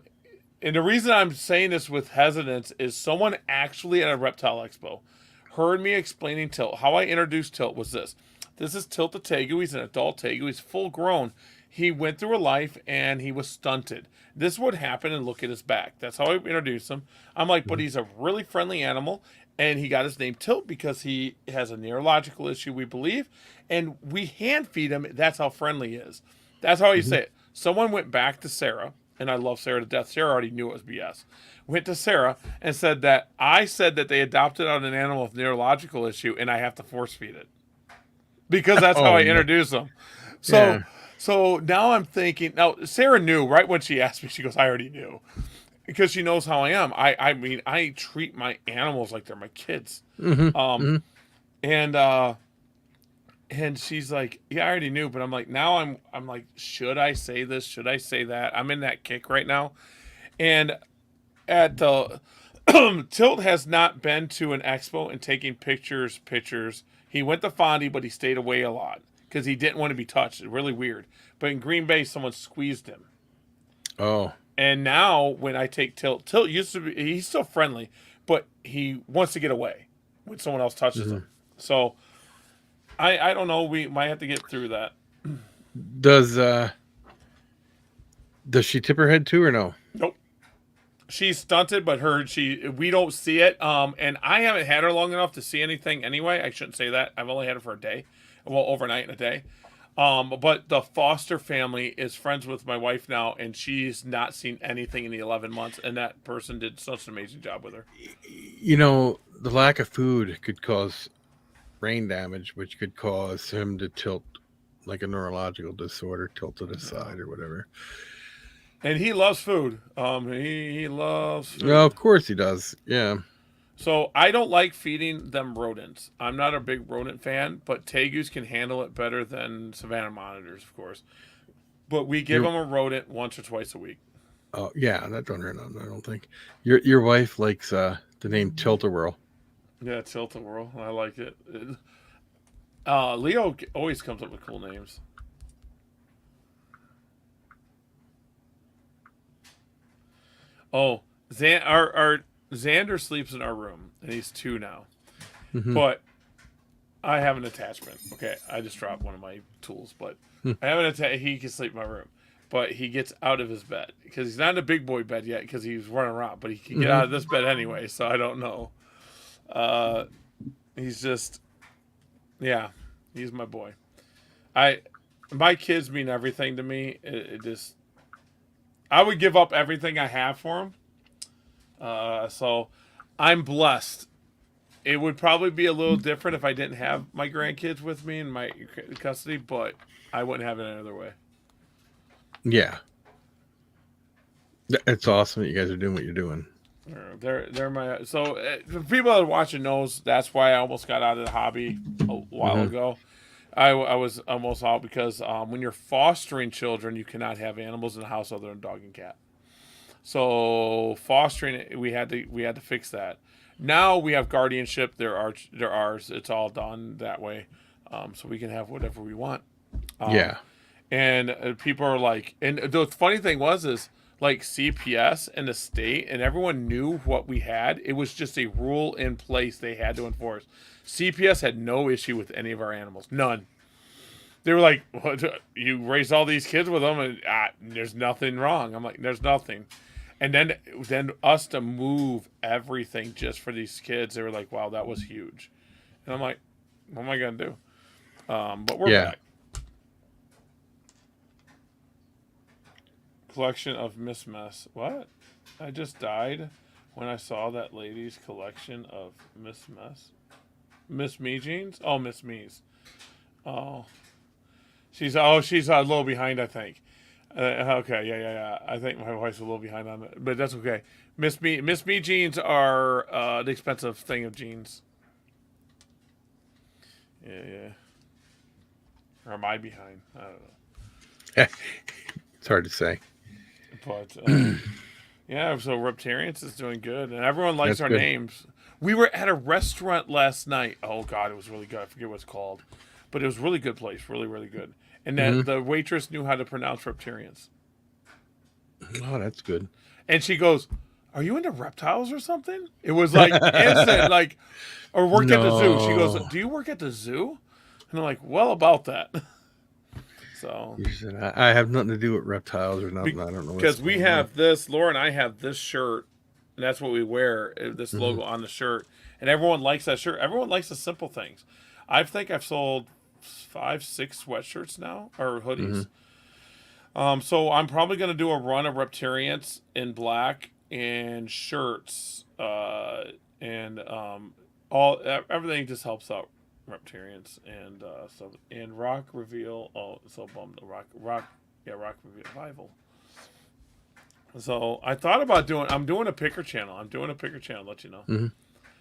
the reason I'm saying this with hesitance is someone actually at a Reptile Expo heard me explaining Tilt. How I introduced Tilt was this. This is Tilt the Tegu. He's an adult Tegu. He's full grown. He went through a life and he was stunted. This would happen, and look at his back. That's how I introduced him. I'm like, but he's a really friendly animal, and he got his name Tilt because he has a neurological issue, we believe, and we hand feed him. That's how friendly he is. That's how you say it. Someone went back to Sarah, and I love Sarah to death. Sarah already knew it was BS. Went to Sarah and said that I said that they adopted on an animal with neurological issue, and I have to force feed it because that's how I introduce them. So So now I'm thinking. Now Sarah knew right when she asked me. She goes, "I already knew," because she knows how I am. I mean, I treat my animals like they're my kids. Mm-hmm. Um, Mm-hmm. and and she's like, "Yeah, I already knew," but I'm like, now I'm like, should I say this? Should I say that? I'm in that kick right now, and at the Tilt has not been to an expo and taking pictures. He went to Fondy, but he stayed away a lot because he didn't want to be touched. It's really weird. But in Green Bay, someone squeezed him. Oh. And now when I take Tilt used to be, he's still friendly, but he wants to get away when someone else touches Mm-hmm. him. So I don't know. We might have to get through that. Does she tip her head too or no? Nope. She's stunted, but we don't see it. And I haven't had her long enough to see anything anyway. I shouldn't say that. I've only had her for a day, well, overnight and a day. But the foster family is friends with my wife now, and she's not seen anything in the 11 months. And that person did such an amazing job with her. You know, the lack of food could cause brain damage, which could cause him to tilt like a neurological disorder, tilt to the side or whatever. And he loves food. He loves food. Well, of course he does. Yeah. So I don't like feeding them rodents. I'm not a big rodent fan, but Tegus can handle it better than Savannah monitors, of course. But we give them a rodent once or twice a week. Oh yeah, that don't hurt none, I don't think. Your wife likes the name Tilt-A-Whirl. Yeah, Tilt-A-Whirl. I like it. Leo always comes up with cool names. Oh, Xander sleeps in our room, and he's 2 now. Mm-hmm. But I have an attachment. Okay, I just dropped one of my tools, but I have an attachment. He can sleep in my room, but he gets out of his bed because he's not in a big boy bed yet because he's running around. But he can get out of this bed anyway, so I don't know. He's just, yeah, he's my boy. My kids mean everything to me. It just, I would give up everything I have for him. So I'm blessed. It would probably be a little different if I didn't have my grandkids with me in my custody, but I wouldn't have it any other way. Yeah. It's awesome that you guys are doing what you're doing. They're my, so the people that are watching knows that's why I almost got out of the hobby a while ago. I was almost out because when you're fostering children, you cannot have animals in the house other than dog and cat. So fostering, we had to fix that. Now we have guardianship. They're ours. It's all done that way, so we can have whatever we want. Yeah. And people are like, and the funny thing is like CPS and the state and everyone knew what we had. It was just a rule in place they had to enforce. CPS had no issue with any of our animals. None. They were like, what, you raised all these kids with them and there's nothing wrong. I'm like, there's nothing. And then us to move everything just for these kids, they were like, wow, that was huge. And I'm like, what am I going to do? But we're back. Collection of Miss Mess. What? I just died when I saw that lady's collection of Miss Mess. Miss Me jeans? Oh, Miss Me's. Oh. She's a little behind, I think. Okay, yeah. I think my wife's a little behind on it, but that's okay. Miss Me jeans are the expensive thing of jeans. Yeah. Or am I behind? I don't know. It's hard to say. But yeah, so Reptarians is doing good, and everyone likes our good. names. We were at a restaurant last night. Oh God, it was really good. I forget what it's called, but it was a really good place, really, really good. And then the waitress knew how to pronounce Reptarians. Oh, that's good. And she goes, "Are you into reptiles or something?" It was like instant, like, or worked at the zoo. She goes, "Do you work at the zoo?" And I'm like, "Well, about that." So You said, I have nothing to do with reptiles or nothing. I don't know. Because we have this, Laura and I have this shirt, and that's what we wear, this logo on the shirt. And everyone likes that shirt. Everyone likes the simple things. I think I've sold 5-6 sweatshirts now, or hoodies. So I'm probably going to do a run of Reptarians in black and shirts, and everything just helps out Reptarians and Rock Reveal. Oh, so bummed. Rock Revival. So I thought about I'm doing a picker channel. Let you know. Mm-hmm.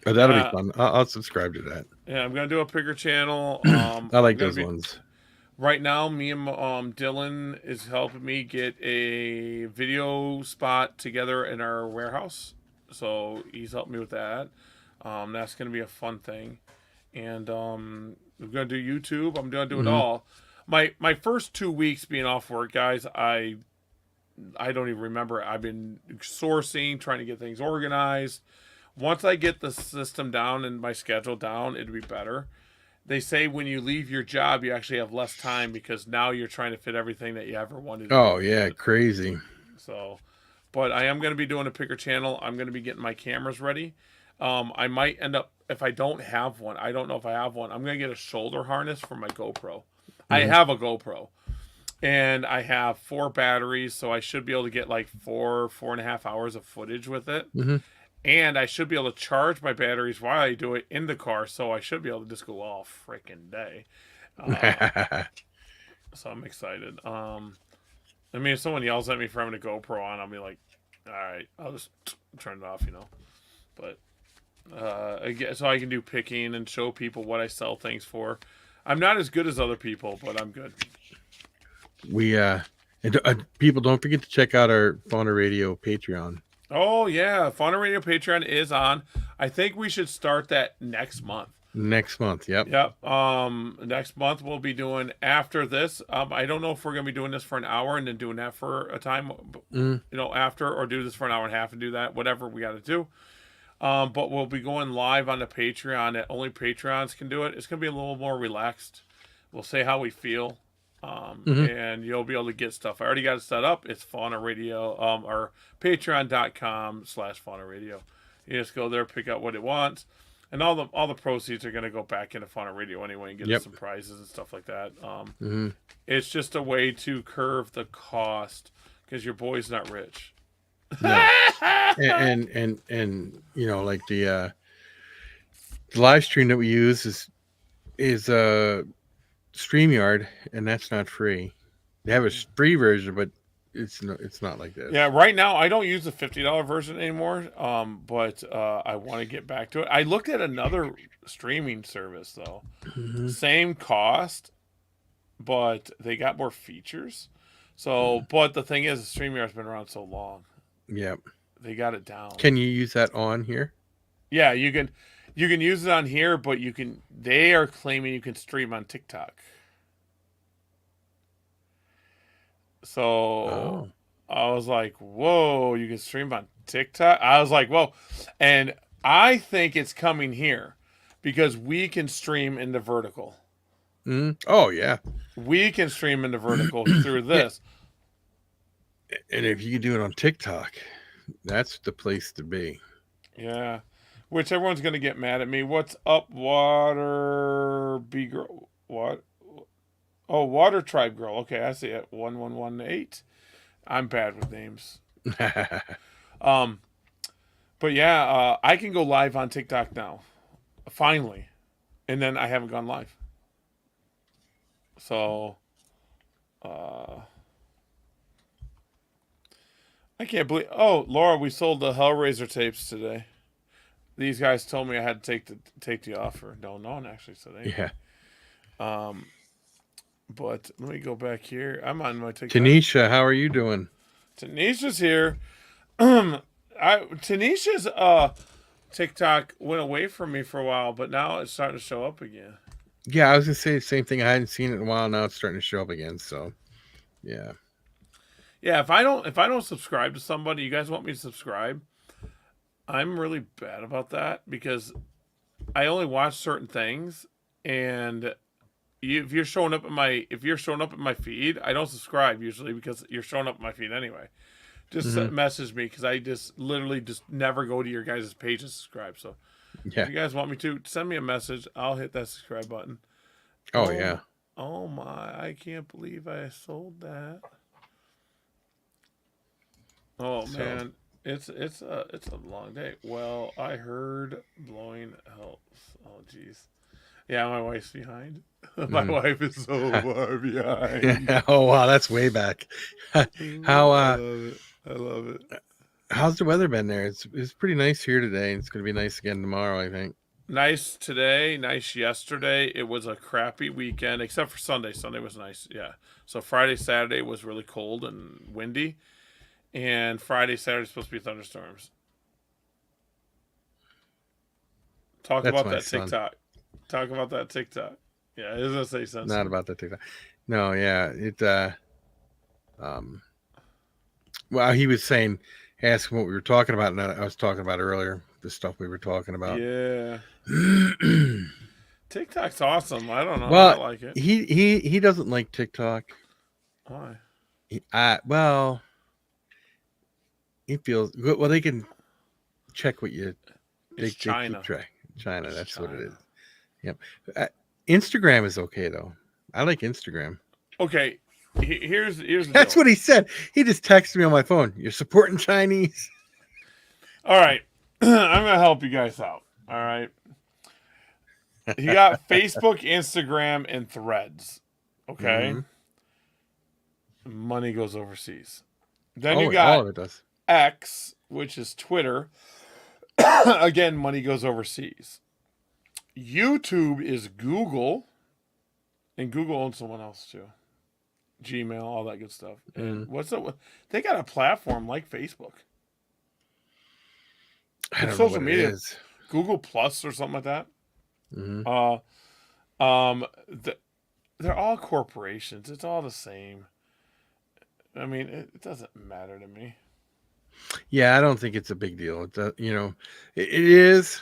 Oh, that'll be fun. I'll subscribe to that. Yeah, I'm gonna do a picker channel. I like those ones. Right now, me and Dylan is helping me get a video spot together in our warehouse. So he's helping me with that. That's gonna be a fun thing. And we're gonna do YouTube. I'm gonna do it all. My first 2 weeks being off work, guys, I don't even remember. I've been sourcing, trying to get things organized. Once I get the system down and my schedule down, it'll be better. They say when you leave your job, you actually have less time because now you're trying to fit everything that you ever wanted to do. Oh, yeah, crazy. So, but I am going to be doing a picker channel. I'm going to be getting my cameras ready. I might end up, if I don't have one, I don't know if I have one, I'm going to get a shoulder harness for my GoPro. I have a GoPro. And I have 4 batteries, so I should be able to get like 4.5 hours of footage with it. And I should be able to charge my batteries while I do it in the car, so I should be able to just go all freaking day. So I'm excited. I mean, if someone yells at me for having a GoPro on, I'll be like, all right, I'll just turn it off, But so I can do picking and show people what I sell things for. I'm not as good as other people, but I'm good. We and people, don't forget to check out our Fauna Radio Patreon. Oh yeah, Fauna Radio Patreon is on. I think we should start that next month. Next month, yep. Next month we'll be doing after this. I don't know if we're gonna be doing this for an hour and then doing that for a time, after, or do this for an hour and a half and do that. Whatever we got to do. But we'll be going live on the Patreon. That only Patreons can do it. It's gonna be a little more relaxed. We'll say how we feel. And you'll be able to get stuff. I already got it set up. It's Fauna Radio, or patreon.com/Fauna Radio. You just go there, pick out what it wants, and all the proceeds are going to go back into Fauna Radio anyway and get us some prizes and stuff like that. It's just a way to curve the cost because your boy's not rich. No. and like the live stream that we use is StreamYard, and that's not free. They have a free version, but it's not like this. Yeah, right now I don't use the $50 version anymore. But I want to get back to it. I looked at another streaming service though, same cost, but they got more features. So, but the thing is, StreamYard's been around so long. Yep. They got it down. Can you use that on here? Yeah, you can. You can use it on here, but they are claiming you can stream on TikTok. So I was like, whoa, you can stream on TikTok? I was like, whoa. And I think it's coming here because we can stream into vertical. Oh, yeah. We can stream into vertical through this. And if you can do it on TikTok, that's the place to be. Yeah. Which everyone's going to get mad at me. What's up, Water Bee Girl? What? Oh, Water Tribe Girl. Okay, I see it. 1118. I'm bad with names. But yeah, I can go live on TikTok now. Finally. And then I haven't gone live. So, I can't believe... Oh, Laura, we sold the Hellraiser tapes today. These guys told me I had to take the offer. No one actually said anything. Yeah. But let me go back here. I'm on my TikTok. Tanisha, how are you doing? Tanisha's here. Tanisha's TikTok went away from me for a while, but now it's starting to show up again. Yeah, I was gonna say the same thing. I hadn't seen it in a while. Now it's starting to show up again. So, yeah. Yeah, if I don't subscribe to somebody, you guys want me to subscribe? I'm really bad about that because I only watch certain things, and if you're showing up in my feed, I don't subscribe usually because you're showing up in my feed anyway. Just message me because I just literally just never go to your guys' page and subscribe. So if you guys want me to, send me a message. I'll hit that subscribe button. Oh yeah. Oh my! I can't believe I sold that. Oh man. It's a long day. Well, I heard blowing helps. Oh, jeez. Yeah, my wife's behind. My wife is so far behind. Oh wow, that's way back. How I love it. I love it. how's the weather been there? It's pretty nice here today. It's going to be nice again tomorrow, I think. Nice today, nice yesterday. It was a crappy weekend, except for Sunday. Sunday was nice, yeah. So Friday, Saturday was really cold and windy, and Friday, Saturday supposed to be thunderstorms. Talk That's about my that son. TikTok. Talk about that TikTok. Yeah, it doesn't say sense. Not about that TikTok. No, yeah, um well, he was saying, asking what we were talking about, and I was talking about earlier the stuff we were talking about. Yeah, TikTok's awesome. I don't know. I Well, like it. he doesn't like TikTok. Why? Well, he feels well. They can check what you. They China. keep track. China. It's That's China. what it is. Yep. Instagram is okay though. I like Instagram. Okay, here's the That's deal. what he said. He just texted me on my phone. You're supporting Chinese. All right, I'm gonna help you guys out. All right. You got Facebook, Instagram, and Threads. Okay. Money goes overseas. Then you all got of it does. X, which is Twitter. Again, money goes overseas. YouTube is Google, and Google owns someone else too. Gmail, all that good stuff. And what's it? They got a platform like Facebook. I don't know social what media. it is. Google Plus or something like that. They're all corporations. It's all the same. I mean, it doesn't matter to me. Yeah, I don't think it's a big deal. It it is,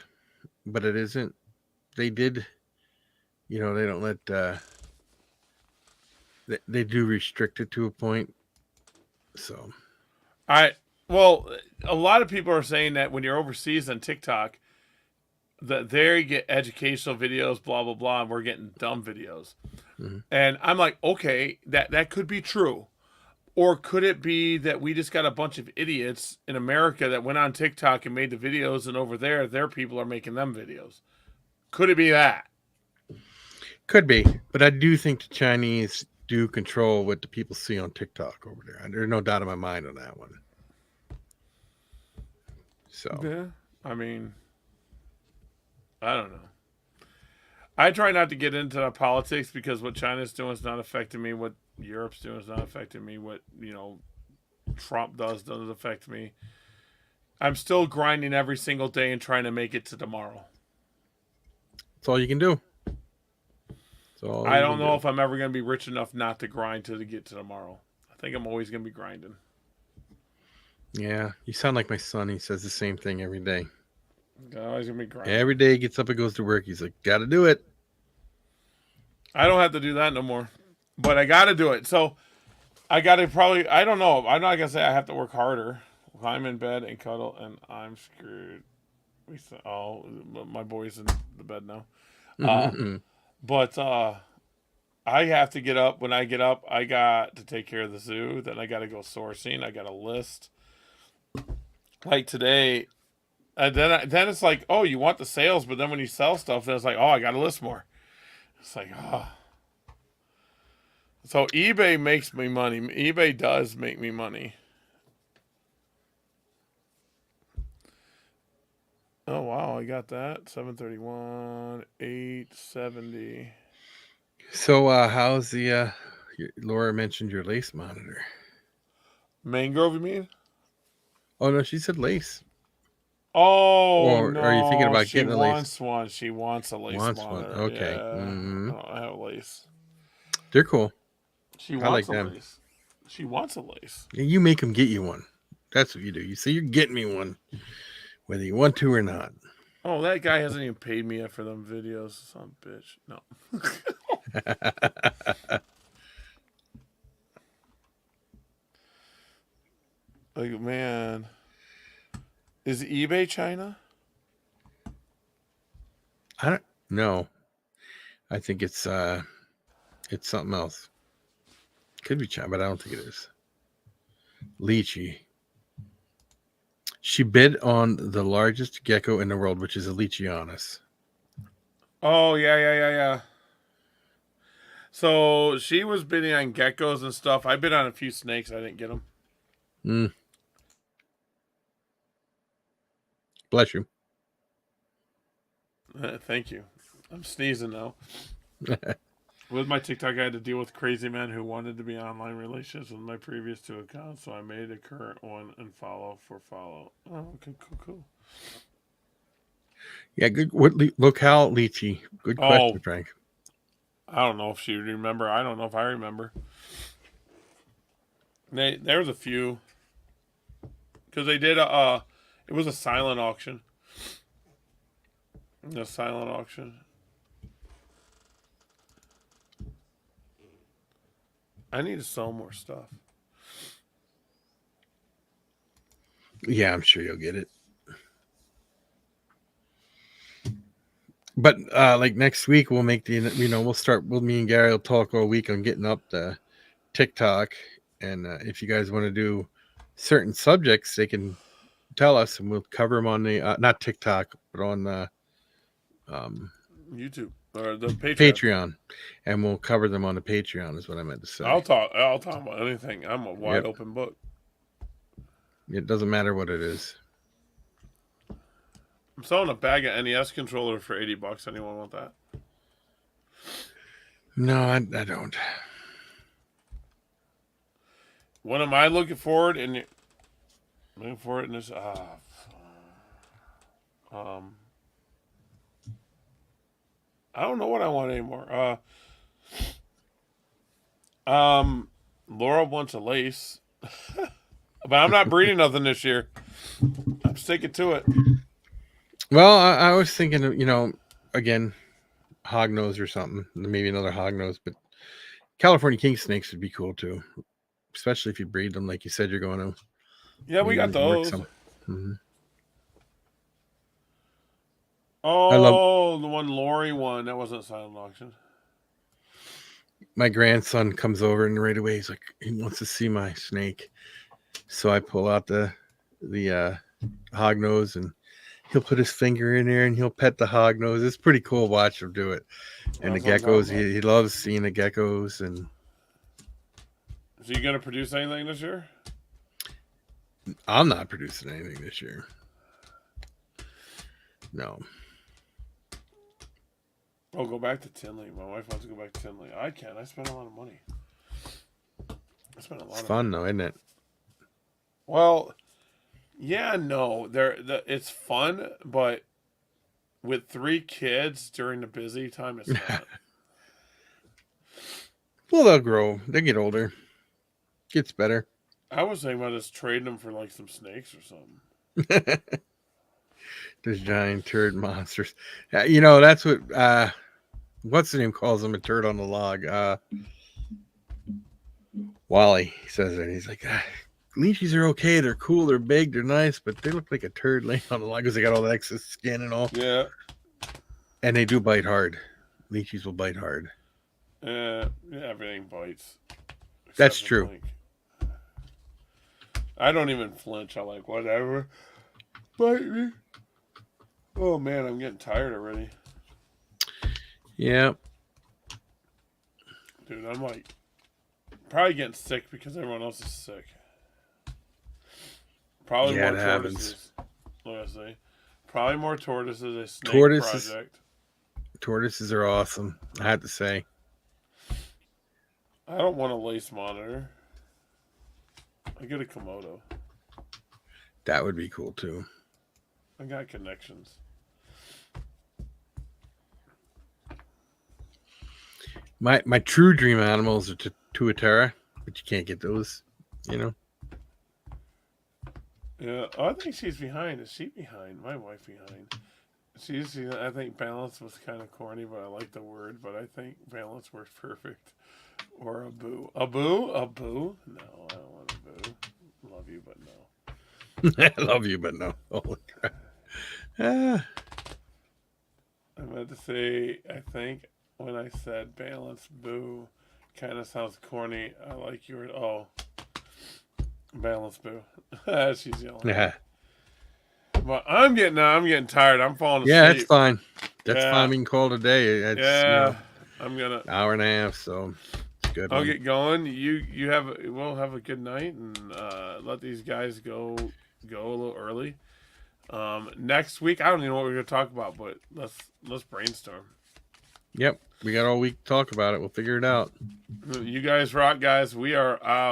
but it isn't. They did, they don't let. They do restrict it to a point. So, Well, a lot of people are saying that when you're overseas on TikTok, that there you get educational videos, blah blah blah, and we're getting dumb videos. And I'm like, okay, that could be true. Or could it be that we just got a bunch of idiots in America that went on TikTok and made the videos, and over there, their people are making them videos? Could it be that? could be, but I do think the Chinese do control what the people see on TikTok over there. There's no doubt in my mind on that one. So, Yeah, I mean, I don't know. I try not to get into the politics because what China's doing is not affecting me. What Europe's doing is not affecting me. What Trump doesn't affect me. I'm still grinding every single day and trying to make it to tomorrow. that's all you can do. I don't know if I'm ever going to be rich enough not to grind to get to tomorrow. I think I'm always going to be grinding. Yeah, you sound like my son. He says the same thing every day. I'm always going to be grinding. Every day he gets up and goes to work. He's like, got to do it. I don't have to do that no more, but I got to do it. So I got to probably, I don't know. I'm not going to say I have to work harder. I'm in bed and cuddle and I'm screwed. My boy's in the bed now. But I have to get up. When I get up, I got to take care of the zoo. Then I got to go sourcing. I got a list. Like today, then it's like, oh, you want the sales, but then when you sell stuff, then it's like, oh, I got to list more. It's like, oh. So eBay makes me money. eBay does make me money. Oh wow, I got that. 731, 870. So, how's the? Laura mentioned your lace monitor. Mangrove, you mean? Oh no, she said lace. Oh Or no! are you thinking about getting a lace? She wants one. She wants a lace monitor. Okay. Yeah. I have a lace. They're cool. She wants like a them. lace. She wants a lace. You make them get you one. That's what you do. You say you're getting me one, whether you want to or not. Oh, that guy hasn't even paid me yet for them videos. Some bitch. No. Like, man. Is eBay China? I don't know. I think it's something else. Could be China, but I don't think it is. Lychee. She bid on the largest gecko in the world, which is a Leachianus. Oh, yeah. So she was bidding on geckos and stuff. I bid on a few snakes. I didn't get them. Mm. Bless you. Thank you. I'm sneezing now. With my TikTok, I had to deal with crazy men who wanted to be online relations with my previous 2 accounts, so I made a current one and follow. Oh, okay, cool. Yeah, good. What locale lychee? Good question, Frank. I don't know if she remember. I don't know if I remember. There was a few because they did it was a silent auction. A silent auction. I need to sell more stuff. Yeah, I'm sure you'll get it. But like next week, we'll make me and Gary will talk all week on getting up the TikTok. And if you guys want to do certain subjects, they can tell us and we'll cover them on the, not TikTok, but on the YouTube or the Patreon. And we'll cover them on the Patreon is what I meant to say. I'll talk about anything. I'm a wide open book. It doesn't matter what it is. I'm selling a bag of NES controllers for $80. Anyone want that? No, I don't. When am I looking forward in this? I don't know what I want anymore. Laura wants a lace, but I'm not breeding nothing this year. I'm sticking to it. Well, I was thinking of, again, hognose or something, maybe another hognose, but California king snakes would be cool too, especially if you breed them like you said you're going to. Yeah, we got those. Mm-hmm. Oh, the one Lori won. That wasn't a silent auction. My grandson comes over and right away he's like, he wants to see my snake. So I pull out the hognose and he'll put his finger in there and he'll pet the hognose. It's pretty cool to watch him do it. And the geckos, he loves seeing the geckos. And is he going to produce anything this year? I'm not producing anything this year. No. Oh, go back to Tinley. My wife wants to go back to Tinley. I can't. I spent a lot of money. It's fun though, isn't it? Well, yeah, no. It's fun, but with 3 kids during the busy time, it's not. Well, they'll grow. They get older. Gets better. I was thinking about just trading them for like some snakes or something. Those giant turd monsters. That's what what's the name calls them, a turd on the log. Wally says it. He's like, leashes are okay. They're cool. They're big. They're nice, but they look like a turd laying on the log because they got all the excess skin and all. Yeah. And they do bite hard. Leashes will bite hard. Yeah, everything bites. That's true. I don't even flinch. I'm like, whatever. Bite me. Oh, man, I'm getting tired already. Yeah. Dude, I'm like, probably getting sick because everyone else is sick. Probably more tortoises. What did I say? Probably more tortoises. A snake project. Tortoises are awesome, I have to say. I don't want a lace monitor. I get a Komodo. That would be cool too. I got connections. My true dream animals are tuatara, but you can't get those, Yeah, I think she's behind. Is she behind? My wife behind. I think balance was kind of corny, but I like the word. But I think balance works perfect. Or a boo. A boo? A boo? No, I don't want a boo. Love you, but no. I love you, but no. Holy crap. I meant to say, I think when I said balance, boo, kind of sounds corny. I like your, balance, boo. She's yelling. Yeah. But I'm getting tired. I'm falling asleep. Yeah, it's fine. That's fine. We can call it a day. It's, I'm gonna hour and a half, so it's good. I'll get going. We'll have a good night and let these guys go a little early. Next week, I don't even know what we're gonna talk about, but let's brainstorm. Yep, we got all week to talk about it. We'll figure it out. You guys rock, guys. We are out.